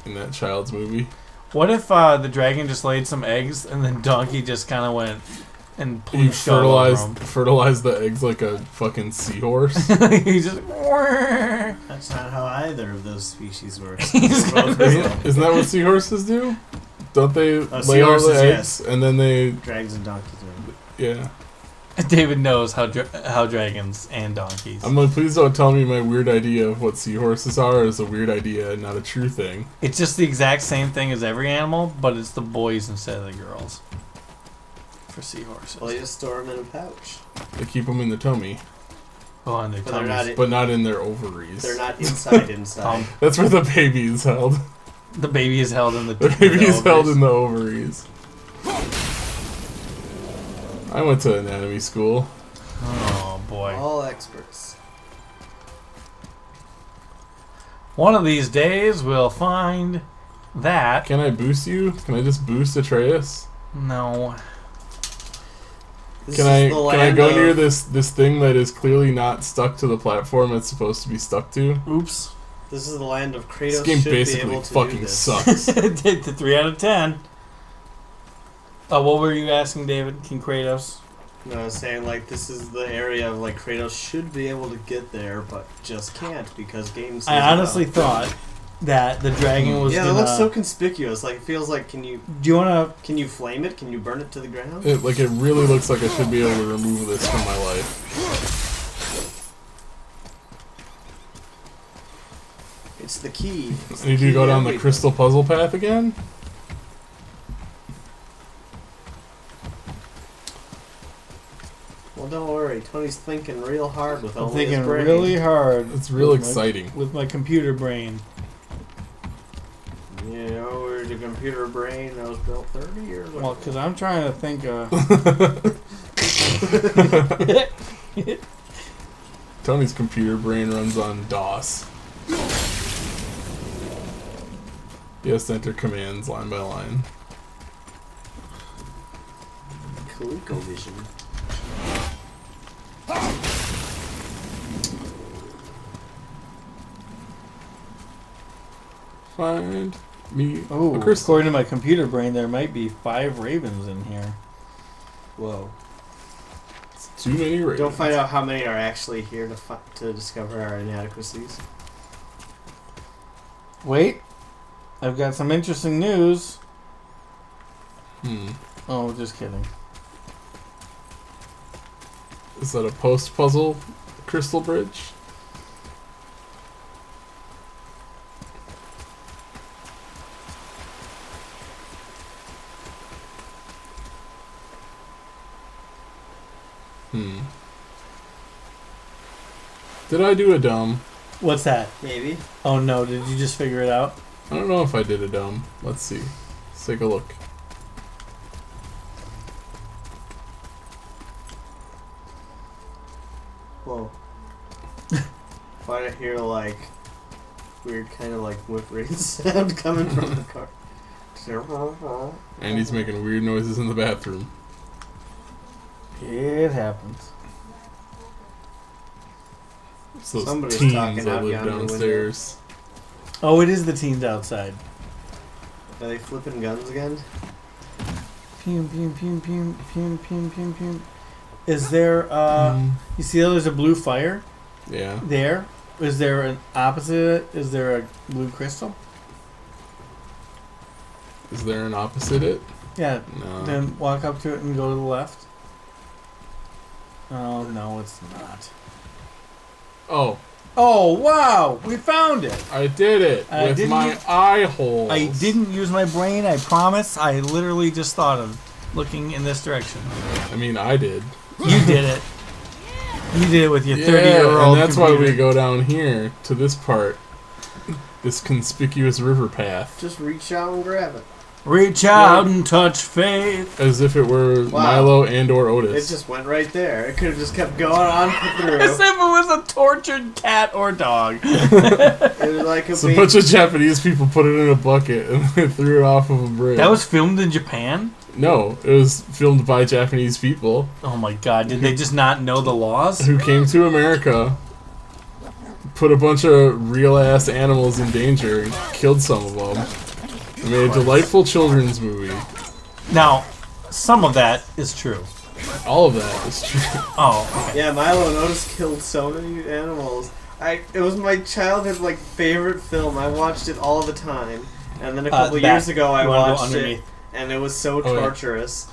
[SPEAKER 1] in that child's movie.
[SPEAKER 2] What if the dragon just laid some eggs and then donkey just kind of went and
[SPEAKER 1] He
[SPEAKER 2] ploofed all over
[SPEAKER 1] fertilized the eggs like a fucking seahorse.
[SPEAKER 2] him? He just.
[SPEAKER 3] That's not how either of those species works.
[SPEAKER 2] He's
[SPEAKER 3] They're both real.
[SPEAKER 1] Isn't that what seahorses do? Don't they lay all the
[SPEAKER 3] seahorses,
[SPEAKER 1] eggs
[SPEAKER 3] yes.
[SPEAKER 1] and then they?
[SPEAKER 3] Dragons and donkeys. Are.
[SPEAKER 1] Yeah.
[SPEAKER 2] David knows how dragons and donkeys.
[SPEAKER 1] I'm like, please don't tell me my weird idea of what seahorses are is a weird idea and not a true thing.
[SPEAKER 2] It's just the exact same thing as every animal, but it's the boys instead of the girls. For seahorses.
[SPEAKER 3] Well, you just store them in a pouch.
[SPEAKER 1] They keep them in the tummy,
[SPEAKER 2] Oh, and their
[SPEAKER 3] But they're
[SPEAKER 2] tummies.
[SPEAKER 3] not.
[SPEAKER 1] but not in their ovaries.
[SPEAKER 3] They're not inside.
[SPEAKER 1] That's where the baby is held.
[SPEAKER 2] The baby is held in the
[SPEAKER 1] The baby is held
[SPEAKER 2] ovaries.
[SPEAKER 1] in the ovaries. I went to anatomy school.
[SPEAKER 2] Oh, boy.
[SPEAKER 3] All experts.
[SPEAKER 2] One of these days, we'll find that...
[SPEAKER 1] Can I boost you? Can I just boost Atreus?
[SPEAKER 2] No.
[SPEAKER 3] This
[SPEAKER 1] Can
[SPEAKER 3] is the
[SPEAKER 1] I
[SPEAKER 3] land
[SPEAKER 1] go
[SPEAKER 3] of-
[SPEAKER 1] near this thing that is clearly not stuck to the platform it's supposed to be stuck to?
[SPEAKER 2] Oops.
[SPEAKER 3] This is the land of Kratos.
[SPEAKER 1] This game
[SPEAKER 3] should be
[SPEAKER 1] basically
[SPEAKER 3] able to do
[SPEAKER 1] fucking
[SPEAKER 3] this.
[SPEAKER 1] sucks.
[SPEAKER 2] Did the 3 out of 10. What were you asking, David? King Kratos?
[SPEAKER 3] No, I was saying like this is the area of like Kratos should be able to get there, but just can't because games.
[SPEAKER 2] I honestly thought that the dragon was
[SPEAKER 3] Yeah,
[SPEAKER 2] gonna...
[SPEAKER 3] it looks so conspicuous. Like it feels like
[SPEAKER 2] Do you wanna...
[SPEAKER 3] can you flame it? Can you burn it to the ground?
[SPEAKER 1] It really looks like I should be able to remove this from my life.
[SPEAKER 3] It's the key. It's
[SPEAKER 1] I
[SPEAKER 3] the
[SPEAKER 1] need
[SPEAKER 3] key
[SPEAKER 1] to go
[SPEAKER 3] to
[SPEAKER 1] down the
[SPEAKER 3] everything.
[SPEAKER 1] crystal puzzle path again?
[SPEAKER 3] Well, don't worry. Tony's thinking real hard with
[SPEAKER 2] I'm
[SPEAKER 3] only
[SPEAKER 2] thinking
[SPEAKER 3] his brain.
[SPEAKER 2] really hard.
[SPEAKER 1] It's real
[SPEAKER 2] with my-
[SPEAKER 1] exciting.
[SPEAKER 2] with my computer brain.
[SPEAKER 3] You know, the computer brain that was built 30 years ago.
[SPEAKER 2] Well, because I'm trying to think
[SPEAKER 1] Tony's computer brain runs on DOS. He has to enter commands line by line.
[SPEAKER 3] ColecoVision.
[SPEAKER 1] Find me
[SPEAKER 2] Oh,
[SPEAKER 1] a crystal.
[SPEAKER 2] according to my computer brain, there might be 5 ravens in here.
[SPEAKER 3] Whoa.
[SPEAKER 1] Too many ravens.
[SPEAKER 3] Don't find out how many are actually here to discover our inadequacies.
[SPEAKER 2] Wait, I've got some interesting news. Oh, just kidding.
[SPEAKER 1] Is that a post-puzzle crystal bridge? Did I do a dumb?
[SPEAKER 2] What's that?
[SPEAKER 3] Maybe.
[SPEAKER 2] Oh no, did you just figure it out?
[SPEAKER 1] I don't know if I did a dumb. Let's see. Let's take a look.
[SPEAKER 3] Whoa. Why did I hear like weird kind of like whip rain sound coming from the car?
[SPEAKER 1] And he's making weird noises in the bathroom.
[SPEAKER 2] It happens.
[SPEAKER 1] It's those
[SPEAKER 3] Somebody's
[SPEAKER 1] teens
[SPEAKER 3] talking
[SPEAKER 1] that
[SPEAKER 3] out
[SPEAKER 1] live
[SPEAKER 3] yonder window.
[SPEAKER 1] downstairs.
[SPEAKER 2] Oh, it is the teens outside.
[SPEAKER 3] Are they flipping guns again?
[SPEAKER 2] Pew, pew, pew, pew, pew, pew, pew, pew. Is there, you see how there's a blue fire
[SPEAKER 1] Yeah.
[SPEAKER 2] there? Is there an opposite? Is there a blue crystal?
[SPEAKER 1] Is there an opposite it?
[SPEAKER 2] Yeah.
[SPEAKER 1] No.
[SPEAKER 2] Then walk up to it and go to the left. Oh, no, it's not.
[SPEAKER 1] Oh,
[SPEAKER 2] Oh, wow! We found it!
[SPEAKER 1] I did it
[SPEAKER 2] I
[SPEAKER 1] with
[SPEAKER 2] didn't
[SPEAKER 1] my
[SPEAKER 2] use-
[SPEAKER 1] eye holes.
[SPEAKER 2] I didn't use my brain, I promise. I literally just thought of looking in this direction.
[SPEAKER 1] I mean, I did.
[SPEAKER 2] You did it. You did it with your
[SPEAKER 1] Yeah,
[SPEAKER 2] 30-year-old
[SPEAKER 1] and that's why we
[SPEAKER 2] computer.
[SPEAKER 1] go down here to this part, this conspicuous river path,
[SPEAKER 3] Just reach out and grab it.
[SPEAKER 2] Reach out and touch faith.
[SPEAKER 1] as if it were
[SPEAKER 3] Wow.
[SPEAKER 1] Milo and/or
[SPEAKER 3] It
[SPEAKER 1] Otis.
[SPEAKER 3] just went right there. It could have just kept going on
[SPEAKER 2] As
[SPEAKER 3] through.
[SPEAKER 2] if it was a tortured cat or dog.
[SPEAKER 3] It was like a
[SPEAKER 1] So a bunch of Japanese people put it in a bucket and they threw it off of a bridge.
[SPEAKER 2] That was filmed in Japan?
[SPEAKER 1] No, it was filmed by Japanese people
[SPEAKER 2] Oh my god, did they just not know the laws?
[SPEAKER 1] who came to America, put a bunch of real-ass animals in danger, and killed some of them. And made a delightful children's movie.
[SPEAKER 2] Now, some of that is true.
[SPEAKER 1] All of that is true.
[SPEAKER 2] Oh, okay.
[SPEAKER 3] Yeah, Milo and Otis killed so many animals. It was my childhood like favorite film. I watched it all the time. And then a couple
[SPEAKER 2] back.
[SPEAKER 3] years ago I
[SPEAKER 2] You wanna go
[SPEAKER 3] watched it,
[SPEAKER 2] underneath?
[SPEAKER 3] and it was so
[SPEAKER 1] Oh, yeah.
[SPEAKER 3] torturous.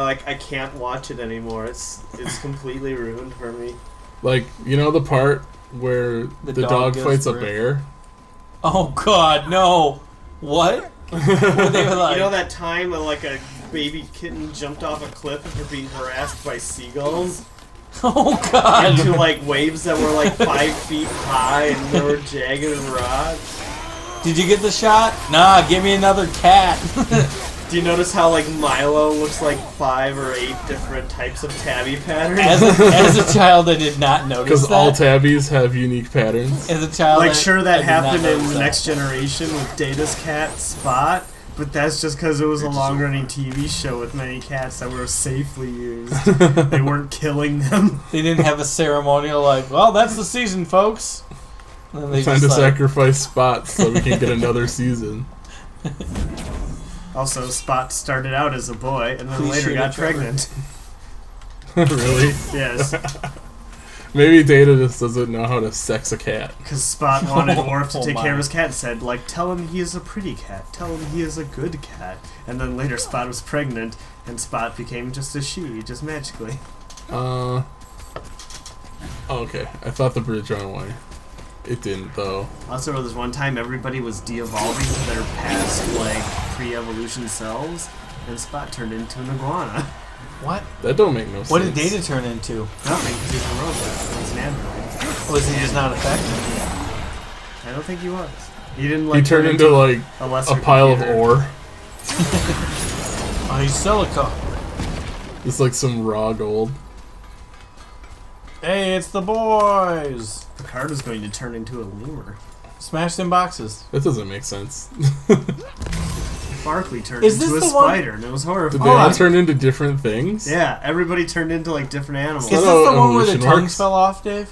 [SPEAKER 3] I can't watch it anymore. It's completely ruined for me.
[SPEAKER 1] Like, you know the part where the dog
[SPEAKER 2] gives
[SPEAKER 1] fights a
[SPEAKER 2] birth?
[SPEAKER 1] bear?
[SPEAKER 2] Oh God, no! What? Where they were like,
[SPEAKER 3] You know that time when like a baby kitten jumped off a cliff after being harassed by seagulls
[SPEAKER 2] oh God!
[SPEAKER 3] into like waves that were like 5 feet high and they were jagged and raw?
[SPEAKER 2] Did you get the shot? Nah, give me another cat.
[SPEAKER 3] Do you notice how like Milo looks like 5 or 8 different types of tabby patterns?
[SPEAKER 2] as a child, I did not notice
[SPEAKER 1] Because
[SPEAKER 2] that.
[SPEAKER 1] all tabbies have unique patterns.
[SPEAKER 2] As a child,
[SPEAKER 3] Like sure
[SPEAKER 2] I
[SPEAKER 3] that
[SPEAKER 2] did not
[SPEAKER 3] happened in
[SPEAKER 2] notice
[SPEAKER 3] the
[SPEAKER 2] that.
[SPEAKER 3] Next Generation with Data's cat Spot, but that's just because it was a long-running TV show with many cats that were safely used. They weren't killing them.
[SPEAKER 2] They didn't have a ceremonial like, well, that's the season, folks. And then they
[SPEAKER 1] Time
[SPEAKER 2] just
[SPEAKER 1] to
[SPEAKER 2] like,
[SPEAKER 1] sacrifice Spot so we can get another season.
[SPEAKER 3] Also, Spot started out as a boy and then
[SPEAKER 2] Please
[SPEAKER 3] later
[SPEAKER 2] shoot
[SPEAKER 3] got
[SPEAKER 2] it, Trevor.
[SPEAKER 3] pregnant.
[SPEAKER 1] Really?
[SPEAKER 3] Yes,
[SPEAKER 1] Maybe Data just doesn't know how to sex a cat.
[SPEAKER 3] because Spot wanted Worf to
[SPEAKER 2] Oh
[SPEAKER 3] take
[SPEAKER 2] my.
[SPEAKER 3] care of his cat and said, like, tell him he is a pretty cat. Tell him he is a good cat. And then later Spot was pregnant and Spot became just a she, just magically.
[SPEAKER 1] Oh, okay. I thought the bridge ran away. It didn't, though.
[SPEAKER 3] Also, there was one time everybody was de-evolving to their past, like, pre-evolution selves, and Spot turned into an iguana.
[SPEAKER 2] what?
[SPEAKER 1] That don't make no sense.
[SPEAKER 2] What did Data turn into?
[SPEAKER 3] Nothing, because he's a robot. He's an android.
[SPEAKER 2] Was he just not effective?
[SPEAKER 3] I don't think he was. He didn't,
[SPEAKER 1] He
[SPEAKER 3] like,
[SPEAKER 1] turned
[SPEAKER 3] turn
[SPEAKER 1] into, like,
[SPEAKER 3] a lesser
[SPEAKER 1] a pile of
[SPEAKER 3] computer.
[SPEAKER 1] ore.
[SPEAKER 2] Oh, he's silica.
[SPEAKER 1] It's like some raw gold.
[SPEAKER 2] Hey, it's the boys.
[SPEAKER 3] Picard was going to turn into a lemur.
[SPEAKER 2] Smashed in boxes.
[SPEAKER 1] That doesn't make sense.
[SPEAKER 3] Barkley turned
[SPEAKER 2] Is
[SPEAKER 3] into a
[SPEAKER 2] this the one-
[SPEAKER 3] spider, and it was
[SPEAKER 1] Did
[SPEAKER 3] horrifying.
[SPEAKER 1] they all
[SPEAKER 2] on.
[SPEAKER 1] turn into different things?
[SPEAKER 3] Yeah, everybody turned into, like, different animals.
[SPEAKER 2] Is this
[SPEAKER 1] how
[SPEAKER 2] the one where the
[SPEAKER 1] evolution
[SPEAKER 2] tongues
[SPEAKER 1] works.
[SPEAKER 2] fell off, Dave?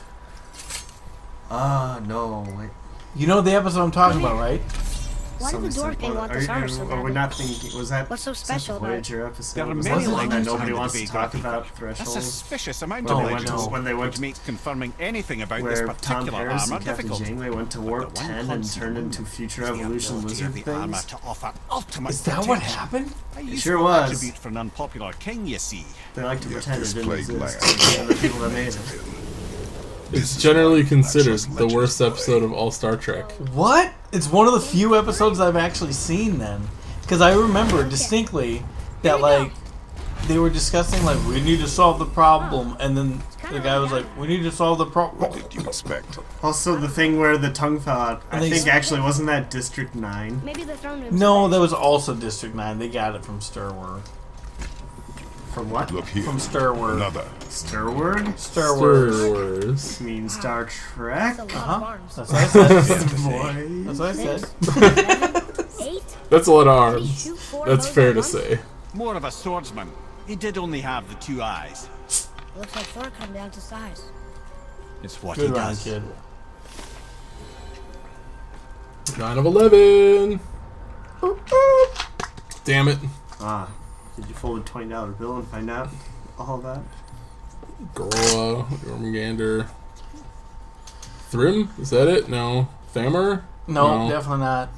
[SPEAKER 3] No. Wait.
[SPEAKER 2] You know the episode I'm talking about, right?
[SPEAKER 6] Why did the
[SPEAKER 3] Somebody
[SPEAKER 6] Dwarf
[SPEAKER 3] said-
[SPEAKER 6] King want
[SPEAKER 3] are
[SPEAKER 6] this
[SPEAKER 3] you-
[SPEAKER 6] armor so
[SPEAKER 3] Are we
[SPEAKER 6] badly?
[SPEAKER 3] not thinking... Was that...
[SPEAKER 6] What's so
[SPEAKER 3] was that
[SPEAKER 6] special
[SPEAKER 3] the
[SPEAKER 6] about it?
[SPEAKER 3] Voyager episode?
[SPEAKER 5] There are
[SPEAKER 3] Was
[SPEAKER 5] many
[SPEAKER 3] that the one that
[SPEAKER 5] legends
[SPEAKER 3] nobody
[SPEAKER 5] behind
[SPEAKER 3] wants
[SPEAKER 5] the
[SPEAKER 3] to
[SPEAKER 5] big
[SPEAKER 3] talk
[SPEAKER 5] Gothika.
[SPEAKER 3] about?
[SPEAKER 5] A
[SPEAKER 3] Threshold?
[SPEAKER 5] suspicious amount
[SPEAKER 3] When
[SPEAKER 5] of
[SPEAKER 3] they went
[SPEAKER 5] legends,
[SPEAKER 3] to- when they went
[SPEAKER 5] which
[SPEAKER 3] to-
[SPEAKER 5] makes confirming anything about this
[SPEAKER 3] Where Tom
[SPEAKER 5] particular
[SPEAKER 3] Paris
[SPEAKER 5] armor
[SPEAKER 3] and Captain
[SPEAKER 5] difficult.
[SPEAKER 3] Janeway went to
[SPEAKER 5] But
[SPEAKER 3] Warp
[SPEAKER 5] the one
[SPEAKER 3] 10 and
[SPEAKER 5] constant
[SPEAKER 3] turned
[SPEAKER 5] rule
[SPEAKER 3] into future
[SPEAKER 5] is the
[SPEAKER 3] evolution
[SPEAKER 5] ability of
[SPEAKER 3] lizard
[SPEAKER 5] the armor
[SPEAKER 3] things.
[SPEAKER 5] to offer ultimate
[SPEAKER 2] Is that what
[SPEAKER 5] protection.
[SPEAKER 2] happened?
[SPEAKER 5] A
[SPEAKER 3] It
[SPEAKER 5] useful
[SPEAKER 3] sure was.
[SPEAKER 5] attribute for an unpopular king, you see.
[SPEAKER 3] They like to
[SPEAKER 7] Yet
[SPEAKER 3] pretend it
[SPEAKER 7] this
[SPEAKER 3] didn't
[SPEAKER 7] plague
[SPEAKER 3] exist.
[SPEAKER 7] lasts.
[SPEAKER 3] And the people that made it.
[SPEAKER 1] It's generally considered the worst episode of all Star Trek.
[SPEAKER 2] What? It's one of the few episodes I've actually seen then. Because I remember distinctly that, like, they were discussing, like, we need to solve the problem. And then the guy was like, we need to solve the problem.
[SPEAKER 7] What did you expect?
[SPEAKER 3] Also, the thing where the tongue fell out, I
[SPEAKER 2] And they
[SPEAKER 3] think
[SPEAKER 2] s-
[SPEAKER 3] actually wasn't that District 9?
[SPEAKER 6] Maybe the throne room's
[SPEAKER 2] No,
[SPEAKER 6] the
[SPEAKER 2] that was also District 9. They got it from Star
[SPEAKER 3] From what?
[SPEAKER 7] Look here.
[SPEAKER 2] From Star Wars.
[SPEAKER 7] Another.
[SPEAKER 3] Stirward?
[SPEAKER 2] Star Wars.
[SPEAKER 1] Star Wars.
[SPEAKER 3] I mean Star Trek?
[SPEAKER 6] best. That's a lot
[SPEAKER 2] Uh-huh.
[SPEAKER 6] of arms.
[SPEAKER 2] That's what I said.
[SPEAKER 3] Boy.
[SPEAKER 2] That's what I said.
[SPEAKER 6] 8?
[SPEAKER 1] That's a lot of
[SPEAKER 6] Did he
[SPEAKER 1] arms.
[SPEAKER 6] shoot 4
[SPEAKER 1] That's
[SPEAKER 6] of those
[SPEAKER 1] fair
[SPEAKER 6] at
[SPEAKER 1] to
[SPEAKER 6] once?
[SPEAKER 1] say.
[SPEAKER 5] More of a swordsman. He did only have the 2 eyes.
[SPEAKER 6] Looks like Thor come down to size.
[SPEAKER 5] It's what
[SPEAKER 2] Good
[SPEAKER 5] he
[SPEAKER 2] round,
[SPEAKER 5] does.
[SPEAKER 2] kid.
[SPEAKER 1] 9 of 11. Damn it.
[SPEAKER 3] Ah, did you fold a $20 bill and find out all that?
[SPEAKER 1] Gorola, Jormungandr. Thrym? Is that it? No. Thammer?
[SPEAKER 2] No,
[SPEAKER 1] No.
[SPEAKER 2] definitely not.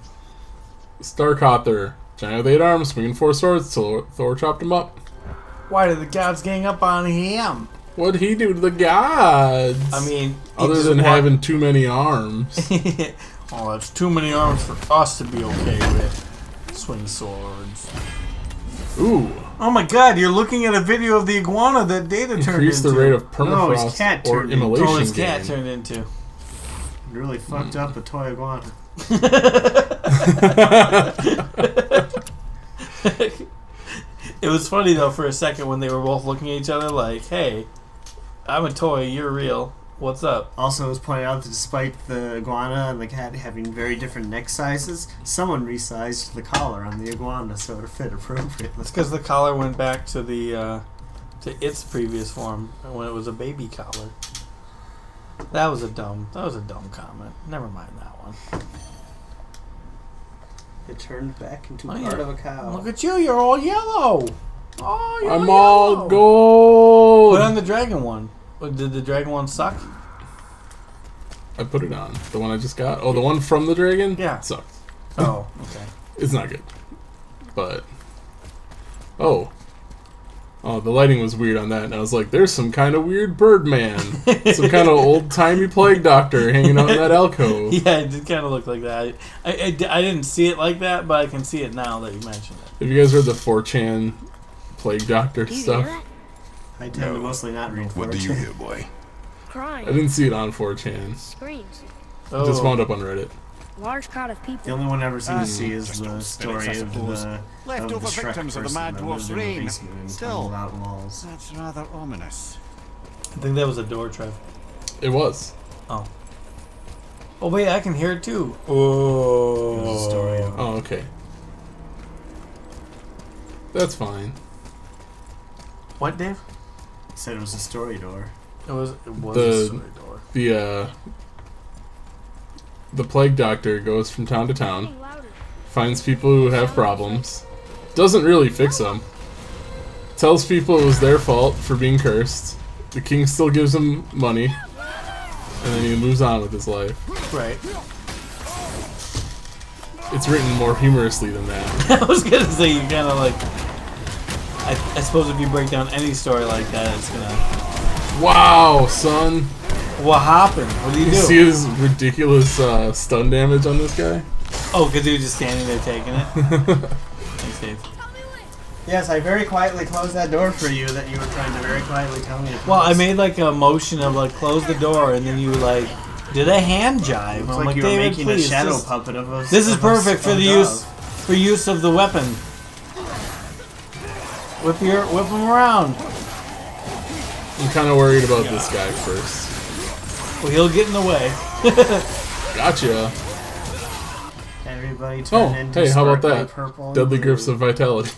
[SPEAKER 1] Starkother. Giant with 8 arms, swinging 4 swords till Thor chopped him up.
[SPEAKER 2] Why did the gods gang up on him?
[SPEAKER 1] What'd he do to the gods?
[SPEAKER 2] I mean, he
[SPEAKER 1] other
[SPEAKER 2] just
[SPEAKER 1] than
[SPEAKER 2] wa-
[SPEAKER 1] having too many arms.
[SPEAKER 2] Oh, that's too many arms for us to be okay with. Swing swords.
[SPEAKER 1] Ooh.
[SPEAKER 2] Oh my god, you're looking at a video of the iguana that Data turned
[SPEAKER 1] Increase
[SPEAKER 2] into.
[SPEAKER 1] the rate of
[SPEAKER 3] No, his
[SPEAKER 1] permafrost
[SPEAKER 3] cat
[SPEAKER 1] or
[SPEAKER 3] turned into-
[SPEAKER 1] immolation
[SPEAKER 2] Oh, his cat
[SPEAKER 1] gain.
[SPEAKER 2] turned into.
[SPEAKER 3] You really fucked up a toy iguana.
[SPEAKER 2] It was funny though for a second when they were both looking at each other like, hey, I'm a toy, you're real. What's up?
[SPEAKER 3] Also, it was pointed out that despite the iguana and the cat having very different neck sizes, someone resized the collar on the iguana so it fit appropriately.
[SPEAKER 2] It's because the collar went back to the to its previous form when it was a baby collar. That was a dumb comment. Never mind that one.
[SPEAKER 3] It turned back into
[SPEAKER 2] Oh,
[SPEAKER 3] part
[SPEAKER 2] yeah.
[SPEAKER 3] of a cow.
[SPEAKER 2] Look at you, you're all yellow. Oh, you're
[SPEAKER 1] I'm
[SPEAKER 2] yellow.
[SPEAKER 1] all gold.
[SPEAKER 2] Put on the dragon one. Did the dragon one suck?
[SPEAKER 1] I put it on. The one I just got. Oh, the one from the dragon?
[SPEAKER 2] Yeah.
[SPEAKER 1] Sucked.
[SPEAKER 2] Oh, okay.
[SPEAKER 1] It's not good. But. Oh. Oh, the lighting was weird on that, and I was like, there's some kind of weird Birdman. Some kind of old-timey plague doctor hanging out in that alcove.
[SPEAKER 2] Yeah, it did kind of look like that. I didn't see it like that, but I can see it now that you mentioned it.
[SPEAKER 1] Have you guys read the 4chan plague doctor
[SPEAKER 6] Do you
[SPEAKER 1] stuff?
[SPEAKER 6] hear that?
[SPEAKER 3] I tend to mostly not read
[SPEAKER 7] What do you
[SPEAKER 3] 4chan.
[SPEAKER 7] hear, boy?
[SPEAKER 6] Crying.
[SPEAKER 1] I didn't see it on 4chan.
[SPEAKER 6] Screams.
[SPEAKER 2] Oh.
[SPEAKER 1] Just wound up on Reddit.
[SPEAKER 6] Large crowd of
[SPEAKER 3] The
[SPEAKER 6] people.
[SPEAKER 3] only one I ever seem to see is
[SPEAKER 5] Just
[SPEAKER 3] the
[SPEAKER 5] old
[SPEAKER 3] story
[SPEAKER 5] spirits, I
[SPEAKER 3] of
[SPEAKER 5] suppose.
[SPEAKER 3] the
[SPEAKER 5] Leftover
[SPEAKER 3] Shrek
[SPEAKER 5] victims of the
[SPEAKER 3] person
[SPEAKER 5] Mad
[SPEAKER 3] that
[SPEAKER 5] Dwarf's
[SPEAKER 3] lived in the
[SPEAKER 5] reign.
[SPEAKER 3] basement and
[SPEAKER 5] Still,
[SPEAKER 3] tumbled out walls.
[SPEAKER 5] that's rather ominous.
[SPEAKER 2] I think that was a door, Trev.
[SPEAKER 1] It was.
[SPEAKER 2] Oh. Oh, wait, I can hear it too.
[SPEAKER 3] It was a story
[SPEAKER 2] Oh.
[SPEAKER 3] of
[SPEAKER 1] Oh, okay. That's fine.
[SPEAKER 2] What, Dave?
[SPEAKER 3] said it was a story door.
[SPEAKER 2] It was
[SPEAKER 1] The-
[SPEAKER 2] a story door.
[SPEAKER 1] The plague doctor goes from town to town,
[SPEAKER 6] Getting louder.
[SPEAKER 1] finds people who have problems, doesn't really fix them, tells people it was their fault for being cursed, the king still gives them money, and then he moves on with his life.
[SPEAKER 2] Right.
[SPEAKER 1] It's written more humorously than that.
[SPEAKER 2] I was gonna say you kind of like. I suppose if you break down any story like that, it's gonna.
[SPEAKER 1] Wow, son!
[SPEAKER 2] What happened? What do you
[SPEAKER 1] You
[SPEAKER 2] do?
[SPEAKER 1] see his ridiculous stun damage on this guy?
[SPEAKER 2] Oh, because he was just standing there taking it. Thanks, Dave.
[SPEAKER 3] Yes, I very quietly closed that door for you that you were trying to very quietly tell me to close.
[SPEAKER 2] Well, I made like a motion of like close the door, and then you like did a hand jive.
[SPEAKER 3] It's
[SPEAKER 2] I'm
[SPEAKER 3] like
[SPEAKER 2] like,
[SPEAKER 3] you were
[SPEAKER 2] David,
[SPEAKER 3] making
[SPEAKER 2] please,
[SPEAKER 3] a shadow
[SPEAKER 2] this,
[SPEAKER 3] puppet of us.
[SPEAKER 2] this is perfect for the use of the weapon. Whip him around.
[SPEAKER 1] I'm kind of worried about this guy first.
[SPEAKER 2] Well, he'll get in the way.
[SPEAKER 1] Gotcha.
[SPEAKER 3] Everybody turn
[SPEAKER 1] Oh,
[SPEAKER 3] into
[SPEAKER 1] hey, how about
[SPEAKER 3] sparkly
[SPEAKER 1] that?
[SPEAKER 3] purple and
[SPEAKER 1] Deadly
[SPEAKER 3] blue.
[SPEAKER 1] Grips of Vitality.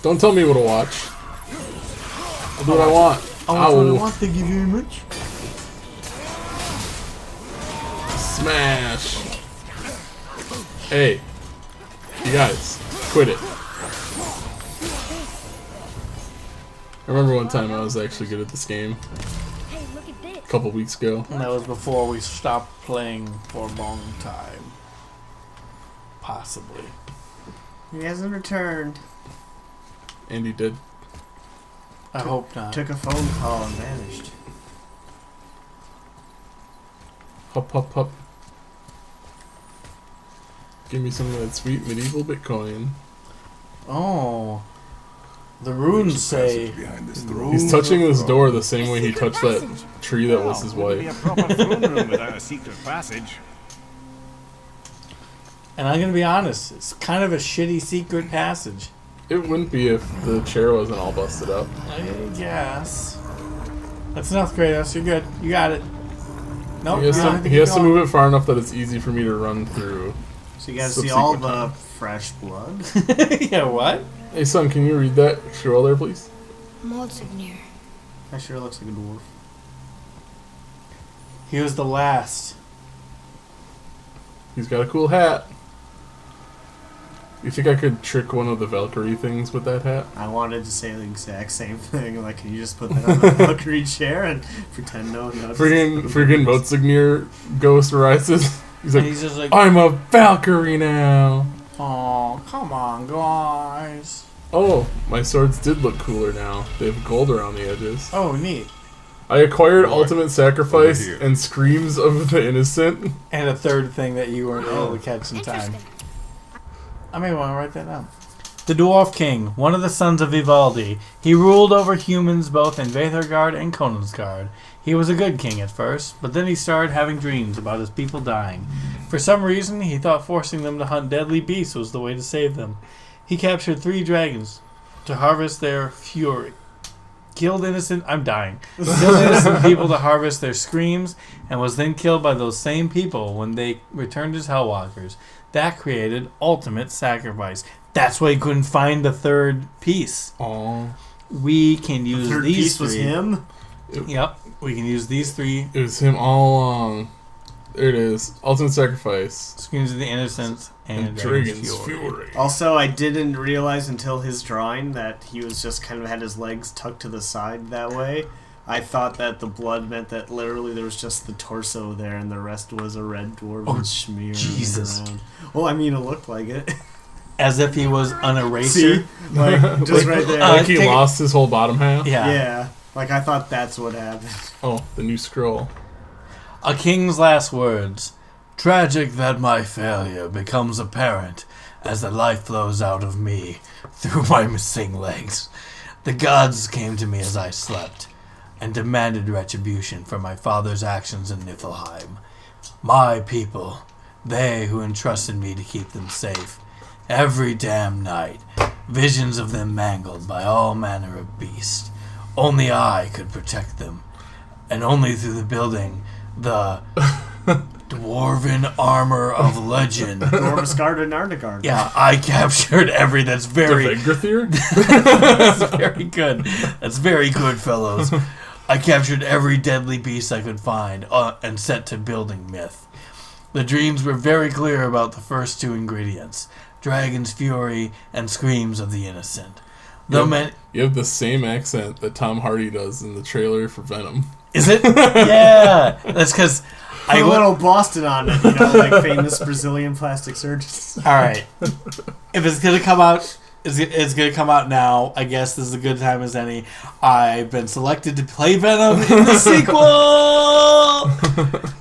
[SPEAKER 1] Don't tell me what to watch. I'll do what I want. Ow.
[SPEAKER 2] Thank you very much.
[SPEAKER 1] Smash. Hey. You guys, quit it. I remember one time I was actually good at this game
[SPEAKER 6] Hey, look at this.
[SPEAKER 1] a couple weeks ago.
[SPEAKER 2] And that was before we stopped playing for a long time. Possibly.
[SPEAKER 3] He hasn't returned.
[SPEAKER 1] Andy did.
[SPEAKER 2] I hope not.
[SPEAKER 3] Took a phone call and vanished.
[SPEAKER 1] Hop, hop, hop. Give me some of that sweet medieval Bitcoin.
[SPEAKER 2] Oh. The runes say.
[SPEAKER 7] Behind this
[SPEAKER 2] The
[SPEAKER 7] throne.
[SPEAKER 1] He's
[SPEAKER 2] runes
[SPEAKER 1] touching
[SPEAKER 2] of-
[SPEAKER 1] this door the same way he touched that tree that was
[SPEAKER 5] Well,
[SPEAKER 1] his
[SPEAKER 5] wouldn't be a
[SPEAKER 1] wife.
[SPEAKER 5] proper throne room without a secret passage.
[SPEAKER 2] And I'm gonna be honest, it's kind of a shitty secret passage.
[SPEAKER 1] It wouldn't be if the chair wasn't all busted up.
[SPEAKER 2] I guess. That's enough, Kratos. You're good. You got it. Nope.
[SPEAKER 1] He has,
[SPEAKER 2] you don't
[SPEAKER 1] to,
[SPEAKER 2] have to
[SPEAKER 1] he
[SPEAKER 2] keep
[SPEAKER 1] has to
[SPEAKER 2] going.
[SPEAKER 1] move it far enough that it's easy for me to run through.
[SPEAKER 3] So you guys see all
[SPEAKER 1] Subsequent
[SPEAKER 3] the
[SPEAKER 1] time.
[SPEAKER 3] fresh blood.
[SPEAKER 2] Yeah, what?
[SPEAKER 1] Hey son, can you read that scroll there, please?
[SPEAKER 6] Mordsignir.
[SPEAKER 3] That sure looks like a dwarf.
[SPEAKER 2] He was the last.
[SPEAKER 1] He's got a cool hat. You think I could trick one of the Valkyrie things with that hat?
[SPEAKER 3] I wanted to say the exact same thing. Like, can you just put that on the Valkyrie chair and pretend no one noticed?
[SPEAKER 1] Friggin' Motsignir ghost rises. He's
[SPEAKER 2] And
[SPEAKER 1] like,
[SPEAKER 2] he's just like,
[SPEAKER 1] I'm a Valkyrie now.
[SPEAKER 2] oh, come on, guys.
[SPEAKER 1] Oh, my swords did look cooler now. They have gold around the edges.
[SPEAKER 2] Oh, neat.
[SPEAKER 1] I acquired
[SPEAKER 7] Boy,
[SPEAKER 1] Ultimate Sacrifice
[SPEAKER 7] over here.
[SPEAKER 1] and Screams of the Innocent.
[SPEAKER 2] And a third thing that you weren't able to catch in time.
[SPEAKER 6] Interesting.
[SPEAKER 2] I may want to write that down. The Dwarf King, one of the sons of Vivaldi. He ruled over humans both in Veithurgard and Konungsgard. He was a good king at first, but then he started having dreams about his people dying. For some reason, he thought forcing them to hunt deadly beasts was the way to save them. He captured 3 dragons to harvest their fury. Killed innocent people to harvest their screams, and was then killed by those same people when they returned as Hellwalkers. That created Ultimate Sacrifice. That's why he couldn't find the third piece.
[SPEAKER 1] Aw.
[SPEAKER 2] We can use
[SPEAKER 3] Third
[SPEAKER 2] these
[SPEAKER 3] piece
[SPEAKER 2] 3.
[SPEAKER 3] was him.
[SPEAKER 2] Yep, we can use these 3.
[SPEAKER 1] It was him all along. There it is. Ultimate Sacrifice.
[SPEAKER 2] Screams of the Innocents and,
[SPEAKER 1] And
[SPEAKER 2] Dragon's
[SPEAKER 1] Dragon's
[SPEAKER 2] Fury.
[SPEAKER 1] Fury.
[SPEAKER 3] Also, I didn't realize until his drawing that he was just kind of had his legs tucked to the side that way. I thought that the blood meant that literally there was just the torso there and the rest was a red dwarven smear.
[SPEAKER 2] Jesus.
[SPEAKER 3] around. Well, I mean, it looked like it.
[SPEAKER 2] As if he was an
[SPEAKER 3] See?
[SPEAKER 2] eraser.
[SPEAKER 3] Like, just right there.
[SPEAKER 1] Like he
[SPEAKER 2] take it-
[SPEAKER 1] lost his whole bottom half?
[SPEAKER 2] Yeah.
[SPEAKER 3] Yeah. Like, I thought that's what happened.
[SPEAKER 1] Oh, the new scroll.
[SPEAKER 2] A king's last words. Tragic that my failure becomes apparent as the life flows out of me through my missing legs. The gods came to me as I slept and demanded retribution for my father's actions in Niflheim. My people, they who entrusted me to keep them safe. Every damn night, visions of them mangled by all manner of beasts. Only I could protect them, and only through the building the dwarven armor of legend.
[SPEAKER 3] Gormsgard and Arnegard.
[SPEAKER 2] Yeah, I captured every. That's
[SPEAKER 1] The
[SPEAKER 2] very,
[SPEAKER 1] Vigrathyr?
[SPEAKER 2] that's very good. That's very good, fellows. I captured every deadly beast I could find and set to building myth. The dreams were very clear about the first two ingredients: dragon's fury and screams of the innocent. Though
[SPEAKER 1] You have the same accent that Tom Hardy does in the trailer for Venom.
[SPEAKER 2] is it? Yeah, that's because
[SPEAKER 3] Put a little Boston on it, like famous Brazilian plastic surgeons.
[SPEAKER 2] All right. If it's gonna come out, it's gonna come out now. I guess this is a good time as any. I've been selected to play Venom in the sequel.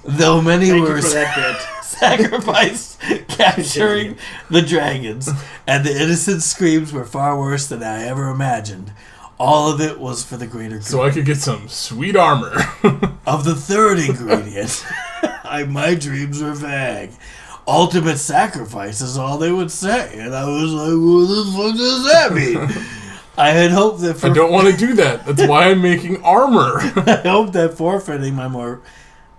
[SPEAKER 2] Though many
[SPEAKER 3] Thank
[SPEAKER 2] were
[SPEAKER 3] you for that bit.
[SPEAKER 2] sacrificed capturing the dragons, and the innocent screams were far worse than I ever imagined. All of it was for the greater good.
[SPEAKER 1] So I could get some sweet armor.
[SPEAKER 2] Of the third ingredient, my dreams were vague. Ultimate sacrifice is all they would say, and I was like, what the fuck does that mean? I had hoped that
[SPEAKER 1] I don't want to do that. That's why I'm making armor.
[SPEAKER 2] I hoped that forfeiting my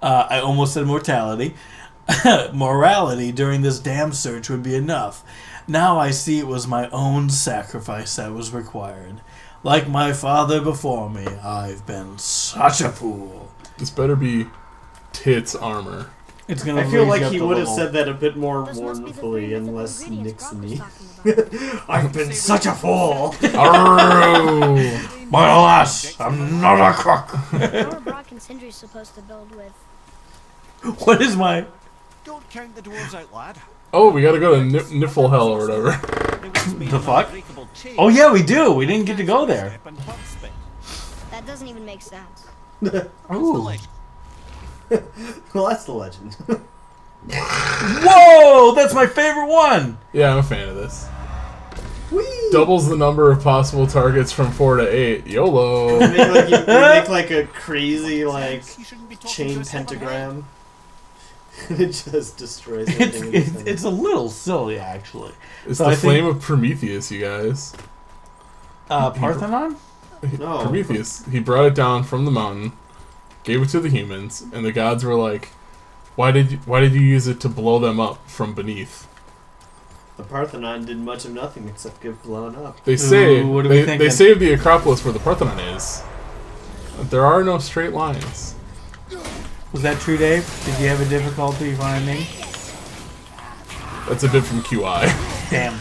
[SPEAKER 2] I almost said mortality, morality during this damn search would be enough. Now I see it was my own sacrifice that was required. Like my father before me, I've been such a fool.
[SPEAKER 1] This better be tits armor.
[SPEAKER 2] It's gonna.
[SPEAKER 3] I feel
[SPEAKER 2] raise
[SPEAKER 3] like
[SPEAKER 2] up
[SPEAKER 3] he
[SPEAKER 2] the
[SPEAKER 3] would have
[SPEAKER 2] level.
[SPEAKER 3] said that a bit more
[SPEAKER 6] Those must be the
[SPEAKER 3] mournfully
[SPEAKER 6] three
[SPEAKER 3] and
[SPEAKER 6] mythical
[SPEAKER 3] less
[SPEAKER 6] ingredients Brock was
[SPEAKER 3] Nixony.
[SPEAKER 6] talking about.
[SPEAKER 3] I've been such a fool.
[SPEAKER 1] Arrow!
[SPEAKER 2] But alas, I'm not a crook.
[SPEAKER 6] How are Brock and Sindri supposed to build with?
[SPEAKER 2] What is my?
[SPEAKER 5] Don't count the dwarves out, lad.
[SPEAKER 1] Oh, we gotta go to Niflhell or whatever.
[SPEAKER 2] The fuck? Oh yeah, we do. We didn't get to go there.
[SPEAKER 6] That doesn't even make sense.
[SPEAKER 2] Ooh.
[SPEAKER 3] Well, that's the legend.
[SPEAKER 2] Whoa, that's my favorite one.
[SPEAKER 1] Yeah, I'm a fan of this.
[SPEAKER 3] Whee!
[SPEAKER 1] Doubles the number of possible targets from 4 to 8. YOLO!
[SPEAKER 3] You make like a crazy chain pentagram. It just destroys everything. in the center.
[SPEAKER 2] It's a little silly actually.
[SPEAKER 1] It's
[SPEAKER 2] So
[SPEAKER 1] the
[SPEAKER 2] I think-
[SPEAKER 1] flame of Prometheus, you guys.
[SPEAKER 2] Parthenon?
[SPEAKER 3] No.
[SPEAKER 1] Prometheus. He brought it down from the mountain, gave it to the humans, and the gods were like, why did you use it to blow them up from beneath?
[SPEAKER 3] The Parthenon did much of nothing except get blown up.
[SPEAKER 1] They say
[SPEAKER 2] what are we
[SPEAKER 1] they
[SPEAKER 2] thinking?
[SPEAKER 1] saved the Acropolis where the Parthenon is. But there are no straight lines.
[SPEAKER 2] Was that true, Dave? Did you have a difficulty finding?
[SPEAKER 1] That's a bit from QI.
[SPEAKER 2] Damn.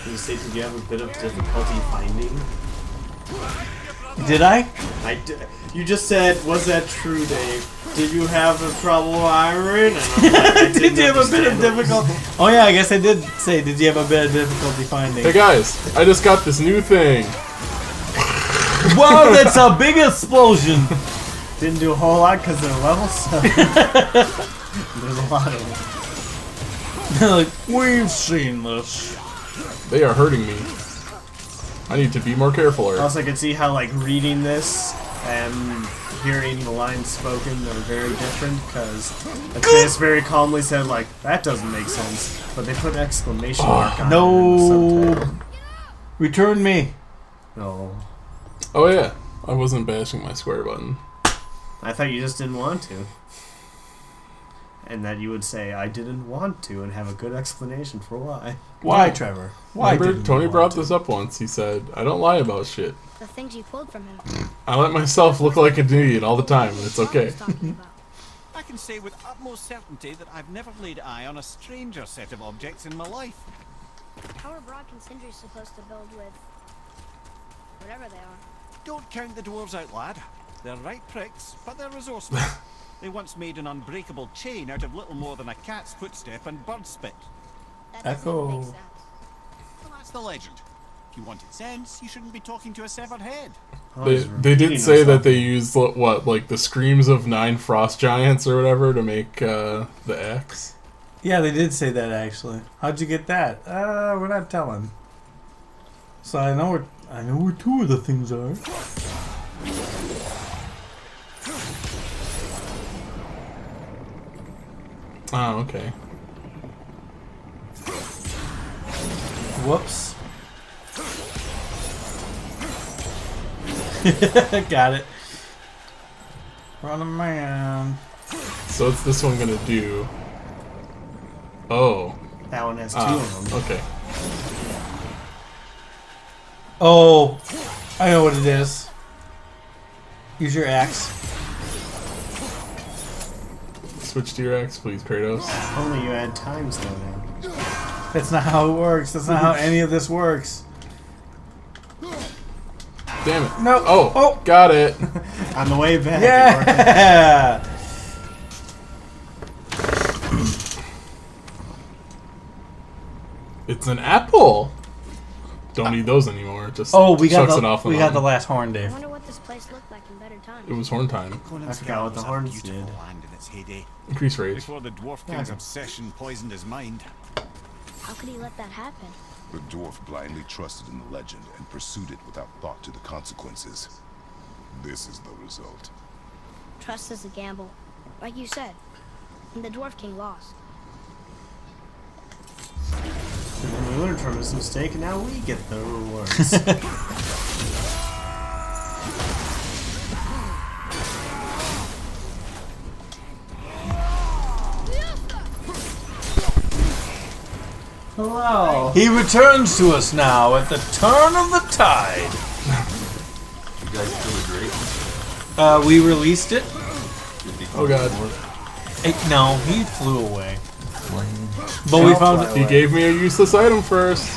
[SPEAKER 3] Did you say, did you have a bit of difficulty finding?
[SPEAKER 2] Did I?
[SPEAKER 3] You just said, was that true, Dave? Did you have a problem iron? And I'm like, I
[SPEAKER 2] Did
[SPEAKER 3] didn't
[SPEAKER 2] you have a bit of
[SPEAKER 3] understand it.
[SPEAKER 2] difficulty? Oh yeah, I guess I did say. Did you have a bit of difficulty finding?
[SPEAKER 1] Hey guys, I just got this new thing.
[SPEAKER 2] Wow, that's a big explosion.
[SPEAKER 3] Didn't do a whole lot because they're level 7. There's a lot of them.
[SPEAKER 2] Like, we've seen this.
[SPEAKER 1] They are hurting me. I need to be more careful.
[SPEAKER 3] Also, I can see how, reading this and hearing the lines spoken are very different, because it's very calmly said, that doesn't make sense, but they put an exclamation mark on it in the
[SPEAKER 2] No.
[SPEAKER 3] subtitle.
[SPEAKER 2] Return me.
[SPEAKER 3] No.
[SPEAKER 1] Oh yeah, I wasn't bashing my square button.
[SPEAKER 3] I thought you just didn't want to. And that you would say, I didn't want to, and have a good explanation for why.
[SPEAKER 2] Why, Trevor? Why
[SPEAKER 1] Remember,
[SPEAKER 2] didn't
[SPEAKER 1] Tony
[SPEAKER 2] you
[SPEAKER 1] brought
[SPEAKER 2] want to?
[SPEAKER 1] this up once. He said, I don't lie about shit.
[SPEAKER 6] The things you pulled from him.
[SPEAKER 1] I let myself look like an idiot all the time, and it's
[SPEAKER 6] Brock
[SPEAKER 1] okay.
[SPEAKER 6] was talking about.
[SPEAKER 5] I can say with utmost certainty that I've never laid eye on a stranger set of objects in my life.
[SPEAKER 6] How are Brock and Sindri supposed to build with whatever they are?
[SPEAKER 5] Don't count the dwarves out, lad. They're right pricks, but they're resourceful. They once made an unbreakable chain out of little more than a cat's footstep and bird spit.
[SPEAKER 6] That doesn't
[SPEAKER 2] Echo.
[SPEAKER 6] make sense.
[SPEAKER 5] Well, that's the legend. If you wanted sense, you shouldn't be talking to a severed head.
[SPEAKER 1] They did say that they used what, like the screams of 9 frost giants or whatever to make the X.
[SPEAKER 2] Yeah, they did say that actually. How'd you get that? We're not telling. So I know where 2 of the things are.
[SPEAKER 1] Oh, okay.
[SPEAKER 2] Whoops. Got it. Running man.
[SPEAKER 1] So what's this one gonna do? Oh.
[SPEAKER 3] That one has 2 of them.
[SPEAKER 1] Okay.
[SPEAKER 2] Oh, I know what it is. Use your axe.
[SPEAKER 1] Switch to your X, please, Kratos.
[SPEAKER 3] If only you had time slow down.
[SPEAKER 2] That's not how it works. That's not how any of this works.
[SPEAKER 1] Damn it.
[SPEAKER 2] No.
[SPEAKER 1] Oh, got it.
[SPEAKER 3] On the way back.
[SPEAKER 2] Yeah.
[SPEAKER 1] It's an apple. Don't need those anymore. Just
[SPEAKER 2] Oh, we got
[SPEAKER 1] chucks it off
[SPEAKER 2] the
[SPEAKER 1] and on.
[SPEAKER 2] last horn,
[SPEAKER 6] I
[SPEAKER 2] Dave.
[SPEAKER 6] wonder what this place looked like in better times.
[SPEAKER 1] It was horn time.
[SPEAKER 3] I forgot what the horns
[SPEAKER 5] beautiful
[SPEAKER 3] did.
[SPEAKER 5] land in its heyday.
[SPEAKER 1] Increase rage.
[SPEAKER 5] Before the dwarf king's obsession poisoned his mind.
[SPEAKER 6] How could he let that happen?
[SPEAKER 7] The dwarf blindly trusted in the legend and pursued it without thought to the consequences. This is the result.
[SPEAKER 6] Trust is a gamble. Like you said. And the Dwarf King lost.
[SPEAKER 3] And we learned from his mistake, and now we get the rewards. Hello.
[SPEAKER 2] He returns to us now at the turn of the tide.
[SPEAKER 4] You guys still agree?
[SPEAKER 2] We released it.
[SPEAKER 1] Oh god.
[SPEAKER 2] No, he flew away. But we found
[SPEAKER 1] He gave me a useless item first.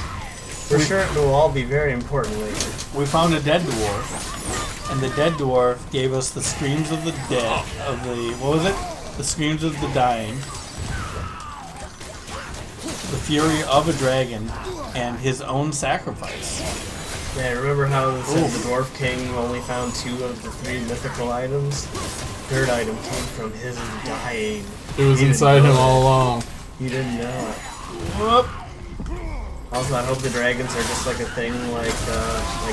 [SPEAKER 3] For sure, it will all be very important later.
[SPEAKER 2] we found a dead dwarf, and the dead dwarf gave us the screams of the dead of the what was it? The screams of the dying, the fury of a dragon, and his own sacrifice.
[SPEAKER 3] Yeah, remember how it said the Dwarf King only found 2 of the 3 mythical items? Third item came from his dying.
[SPEAKER 1] It was
[SPEAKER 3] He didn't
[SPEAKER 1] inside
[SPEAKER 3] know
[SPEAKER 1] him
[SPEAKER 3] it.
[SPEAKER 1] all along.
[SPEAKER 3] You didn't know it.
[SPEAKER 2] Whoop.
[SPEAKER 3] Also, I hope the dragons are just like a thing like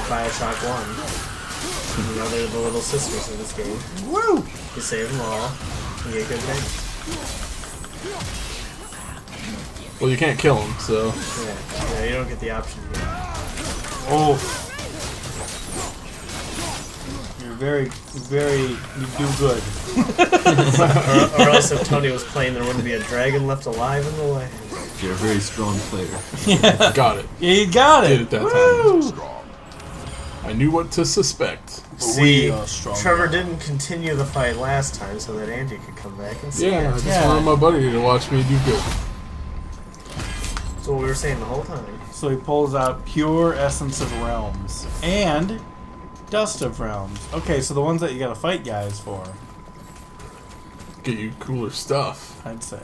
[SPEAKER 3] Bioshock 1. You know, they're the little sisters in this game.
[SPEAKER 2] Woo!
[SPEAKER 3] You save them all, you get good things.
[SPEAKER 1] Well, you can't kill him, so.
[SPEAKER 3] Yeah, you don't get the option here.
[SPEAKER 2] Oh. You're very, you do good.
[SPEAKER 3] or else if Tony was playing, there wouldn't be a dragon left alive in the land.
[SPEAKER 4] You're a very strong player.
[SPEAKER 1] Got it.
[SPEAKER 2] Yeah, you got
[SPEAKER 1] Did
[SPEAKER 2] it.
[SPEAKER 1] it that
[SPEAKER 2] Woo!
[SPEAKER 7] Strong.
[SPEAKER 1] I knew what to suspect.
[SPEAKER 3] See,
[SPEAKER 2] are strong.
[SPEAKER 3] Trevor didn't continue the fight last time so that Andy could come back and see
[SPEAKER 1] Yeah, I
[SPEAKER 3] it.
[SPEAKER 1] just
[SPEAKER 2] Yeah.
[SPEAKER 1] wanted my buddy to watch me do good.
[SPEAKER 3] That's what we were saying the whole time.
[SPEAKER 2] So he pulls out pure essence of realms and dust of realms. Okay, so the ones that you gotta fight guys for,
[SPEAKER 1] Get you cooler stuff.
[SPEAKER 2] I'd say.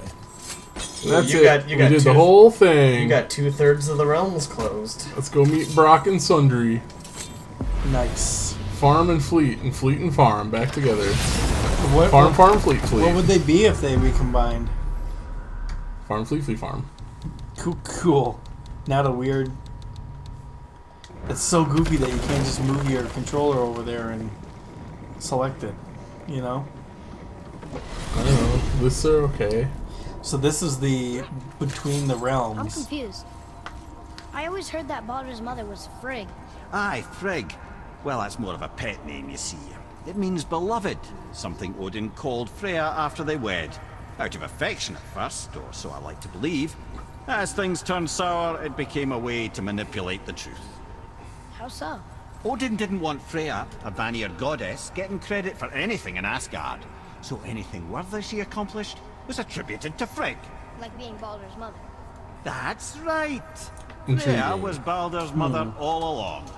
[SPEAKER 1] That's
[SPEAKER 3] you
[SPEAKER 1] it.
[SPEAKER 3] got- you
[SPEAKER 1] we
[SPEAKER 3] got
[SPEAKER 1] did
[SPEAKER 3] two-
[SPEAKER 1] the whole thing.
[SPEAKER 3] You got 2/3 of the realms closed.
[SPEAKER 1] Let's go meet Brock and Sundry.
[SPEAKER 2] Nice.
[SPEAKER 1] Farm and Fleet and Farm back together.
[SPEAKER 2] What,
[SPEAKER 1] Farm, Fleet, Fleet.
[SPEAKER 2] what would they be if they recombined?
[SPEAKER 1] Farm, Fleet, Farm.
[SPEAKER 2] Cool. Not a weird. It's so goofy that you can't just move your controller over there and select it. You know.
[SPEAKER 1] I don't know. This are okay.
[SPEAKER 2] So this is the between the
[SPEAKER 6] I'm
[SPEAKER 2] realms.
[SPEAKER 6] confused. I always heard that Baldur's mother was Frigg.
[SPEAKER 5] Aye, Frigg. Well, that's more of a pet name, you see. It means beloved, something Odin called Freya after they wed. Out of affection at first, or so I like to believe. As things turned sour, it became a way to manipulate the truth.
[SPEAKER 6] How so?
[SPEAKER 5] Odin didn't want Freya, a Vanir goddess, getting credit for anything in Asgard. So anything worthy she accomplished was attributed to Frigg.
[SPEAKER 6] Like being Baldur's mother.
[SPEAKER 5] That's right. Freya
[SPEAKER 1] Intriguing.
[SPEAKER 5] was Baldur's mother all along.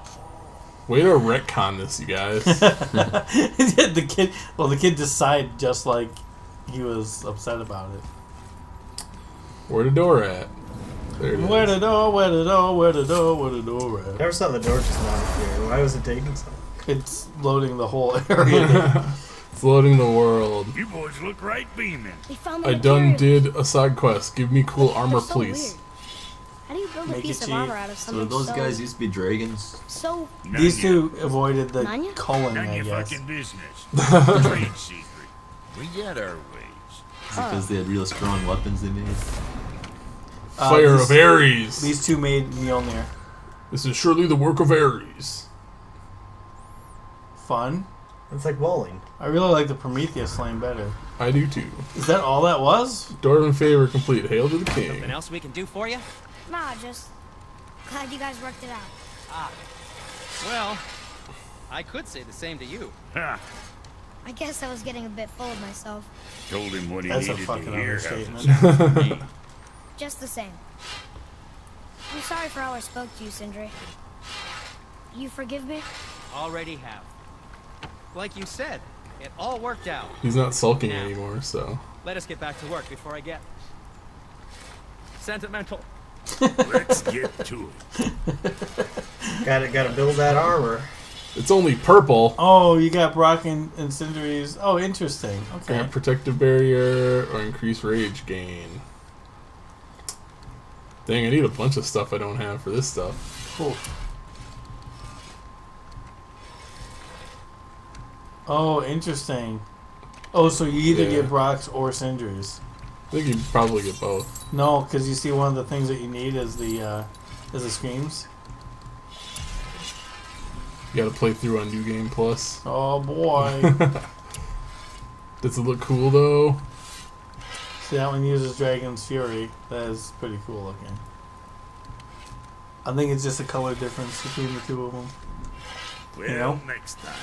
[SPEAKER 1] Way to retcon this, you guys.
[SPEAKER 2] the kid decided just like he was upset about it.
[SPEAKER 1] Where the door at? There it is.
[SPEAKER 2] Where the door, where the door, where the door, where the door at?
[SPEAKER 3] Never saw the door just not appear. Why was it taking so long?
[SPEAKER 2] It's loading the whole area.
[SPEAKER 1] It's loading the world.
[SPEAKER 8] You boys look right beaming.
[SPEAKER 6] We found the
[SPEAKER 1] I done
[SPEAKER 6] material.
[SPEAKER 1] did a side quest. Give me cool armor,
[SPEAKER 6] They're so
[SPEAKER 1] please.
[SPEAKER 6] weird. How do you build a
[SPEAKER 2] Make
[SPEAKER 6] piece
[SPEAKER 2] it
[SPEAKER 6] of
[SPEAKER 2] cheap.
[SPEAKER 6] armor out of
[SPEAKER 4] So
[SPEAKER 6] something
[SPEAKER 4] those
[SPEAKER 6] so,
[SPEAKER 4] guys used to be dragons.
[SPEAKER 6] so
[SPEAKER 2] These two avoided the
[SPEAKER 6] Nanya?
[SPEAKER 2] culling,
[SPEAKER 8] None
[SPEAKER 2] I
[SPEAKER 8] your
[SPEAKER 2] guess.
[SPEAKER 8] fucking business. Trade secret. We got our ways.
[SPEAKER 4] Because they had real strong weapons they made.
[SPEAKER 1] Fire
[SPEAKER 2] these-
[SPEAKER 1] of Ares.
[SPEAKER 2] These two made Mjolnir.
[SPEAKER 1] This is surely the work of Ares.
[SPEAKER 2] Fun.
[SPEAKER 3] It's like bowling.
[SPEAKER 2] I really like the Prometheus lane better.
[SPEAKER 1] I do too.
[SPEAKER 2] Is that all that was?
[SPEAKER 1] Dwarven favor complete. Hail to the king.
[SPEAKER 9] Something else we can do for you?
[SPEAKER 6] nah, just glad you guys worked it out.
[SPEAKER 9] Well, I could say the same to you.
[SPEAKER 8] Ha!
[SPEAKER 6] I guess I was getting a bit full of myself.
[SPEAKER 8] Told him what he
[SPEAKER 2] That's a
[SPEAKER 8] needed
[SPEAKER 2] fucking
[SPEAKER 8] to hear.
[SPEAKER 2] understatement.
[SPEAKER 6] Just the same. I'm sorry for how I spoke to you, Sindri. You forgive me?
[SPEAKER 9] Already have. Like you said, it all worked out.
[SPEAKER 1] He's not sulking anymore, so.
[SPEAKER 9] Let us get back to work before I get sentimental.
[SPEAKER 8] Let's get to it.
[SPEAKER 3] Gotta build that armor.
[SPEAKER 1] It's only purple.
[SPEAKER 2] Oh, you got Brock and Sindri's. Oh, interesting. Okay.
[SPEAKER 1] Grant protective barrier or increase rage gain. Dang, I need a bunch of stuff I don't have for this stuff.
[SPEAKER 2] Cool. Oh, interesting. Oh, so you either
[SPEAKER 1] Yeah.
[SPEAKER 2] get Brock's or Sindri's.
[SPEAKER 1] I think you probably get both.
[SPEAKER 2] No, because you see one of the things that you need is the screams.
[SPEAKER 1] You gotta play through on New Game Plus.
[SPEAKER 2] Oh boy.
[SPEAKER 1] Does it look cool though?
[SPEAKER 2] See, that one uses Dragon's Fury. That is pretty cool looking. I think it's just a color difference between the two of them.
[SPEAKER 8] Well,
[SPEAKER 2] You know?
[SPEAKER 8] next time.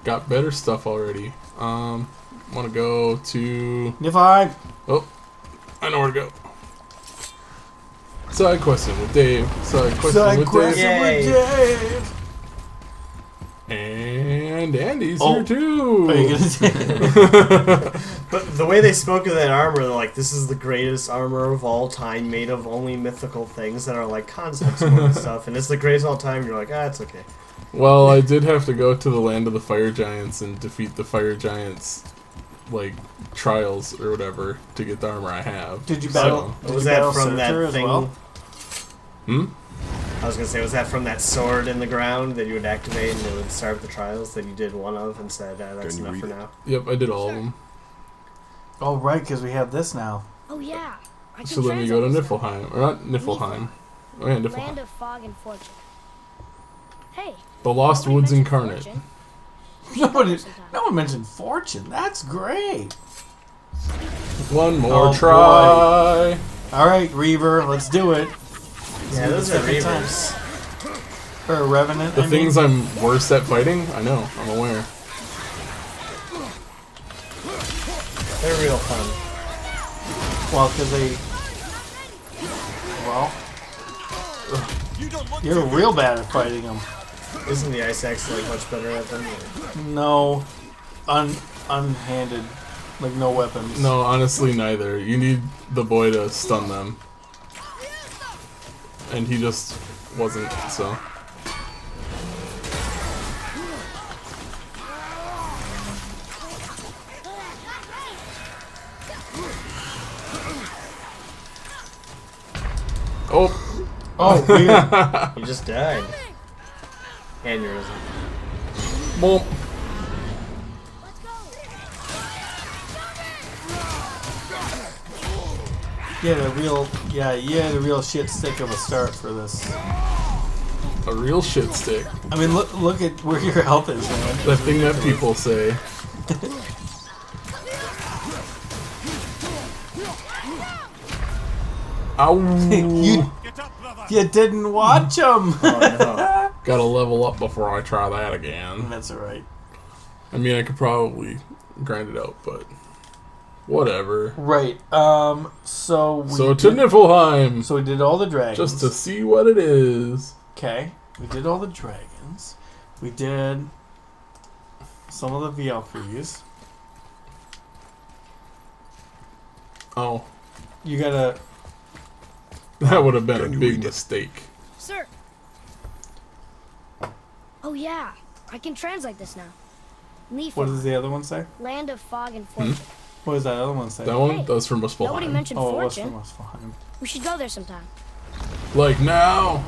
[SPEAKER 1] Got better stuff already. Wanna go to...
[SPEAKER 2] Niflheim!
[SPEAKER 1] Oh, I know where to go. Side questing with Dave. Side questing with Dave.
[SPEAKER 3] Yay.
[SPEAKER 1] And Andy's
[SPEAKER 2] Oh.
[SPEAKER 1] here too.
[SPEAKER 2] Are you gonna say?
[SPEAKER 3] But the way they spoke of that armor, they're like, this is the greatest armor of all time, made of only mythical things that are like concepts and stuff, and it's the greatest of all time. You're like, it's okay.
[SPEAKER 1] Well, I did have to go to the land of the fire giants and defeat the fire giants, like, trials or whatever, to get the armor I have.
[SPEAKER 2] Did you battle?
[SPEAKER 1] So-
[SPEAKER 2] Did
[SPEAKER 3] Was
[SPEAKER 2] you
[SPEAKER 3] that
[SPEAKER 2] battle
[SPEAKER 3] from
[SPEAKER 2] Surtur
[SPEAKER 3] that
[SPEAKER 2] as
[SPEAKER 3] thing?
[SPEAKER 2] well?
[SPEAKER 3] I was gonna say, was that from that sword in the ground that you would activate and it would start the trials that you did one of and said, that's
[SPEAKER 7] Can you
[SPEAKER 3] enough for
[SPEAKER 7] read it?
[SPEAKER 3] now?
[SPEAKER 1] Yep, I did all of them.
[SPEAKER 2] Oh, right, because we have this now.
[SPEAKER 6] Oh yeah. I
[SPEAKER 1] So
[SPEAKER 6] can
[SPEAKER 1] then we go to
[SPEAKER 6] translate this now.
[SPEAKER 1] Niflheim. Or not Niflheim. Oh yeah,
[SPEAKER 6] Land
[SPEAKER 1] Niflheim.
[SPEAKER 6] of fog and fortune. Hey.
[SPEAKER 1] The Lost
[SPEAKER 6] nobody
[SPEAKER 1] Woods
[SPEAKER 6] mentioned
[SPEAKER 1] Incarnate.
[SPEAKER 6] fortune.
[SPEAKER 2] No one mentioned Fortune. That's great.
[SPEAKER 1] One more
[SPEAKER 2] Oh,
[SPEAKER 1] try.
[SPEAKER 2] All right, Reaver, let's do it.
[SPEAKER 3] Yeah,
[SPEAKER 2] do
[SPEAKER 3] those
[SPEAKER 2] the
[SPEAKER 3] are
[SPEAKER 2] second time.
[SPEAKER 3] reavers.
[SPEAKER 2] Or Revenant.
[SPEAKER 1] The
[SPEAKER 2] I mean.
[SPEAKER 1] things I'm worst at fighting? I know, I'm aware.
[SPEAKER 3] They're real fun.
[SPEAKER 2] Well, because they. Well. You're real bad at fighting them.
[SPEAKER 3] Isn't the Ice Axe like much better at them?
[SPEAKER 2] No. Unhanded. Like, no weapons.
[SPEAKER 1] No, honestly, neither. You need the boy to stun them. And he just wasn't, so. Oh,
[SPEAKER 2] Oh, weird.
[SPEAKER 3] You just died. Aneurysm.
[SPEAKER 1] boom.
[SPEAKER 2] You had a real shit stick of a start for this.
[SPEAKER 1] A real shit stick.
[SPEAKER 2] I mean, look at where your health is, man.
[SPEAKER 1] The thing that people say. Ow!
[SPEAKER 2] You didn't watch him.
[SPEAKER 3] Oh no.
[SPEAKER 1] Gotta level up before I try that again.
[SPEAKER 2] That's alright.
[SPEAKER 1] I mean, I could probably grind it out, but whatever.
[SPEAKER 2] Right. So we
[SPEAKER 1] So to Niflheim,
[SPEAKER 2] So we did all the dragons.
[SPEAKER 1] just to see what it is.
[SPEAKER 2] Okay. We did all the dragons. We did some of the Valkyries.
[SPEAKER 1] Oh,
[SPEAKER 2] You gotta.
[SPEAKER 1] that would have been a
[SPEAKER 7] Can you
[SPEAKER 1] big
[SPEAKER 7] read it?
[SPEAKER 1] mistake.
[SPEAKER 6] Sir. Oh yeah, I can translate this now.
[SPEAKER 2] What does
[SPEAKER 6] Niflheim,
[SPEAKER 2] the other one say?
[SPEAKER 6] land of fog and fortune.
[SPEAKER 2] What does that other one say?
[SPEAKER 1] That one,
[SPEAKER 6] Hey,
[SPEAKER 1] that was from
[SPEAKER 6] Nobody
[SPEAKER 1] Muspelheim.
[SPEAKER 6] mentioned
[SPEAKER 2] Oh, it was
[SPEAKER 6] fortune.
[SPEAKER 2] from Muspelheim.
[SPEAKER 6] We should go there sometime.
[SPEAKER 1] Like now.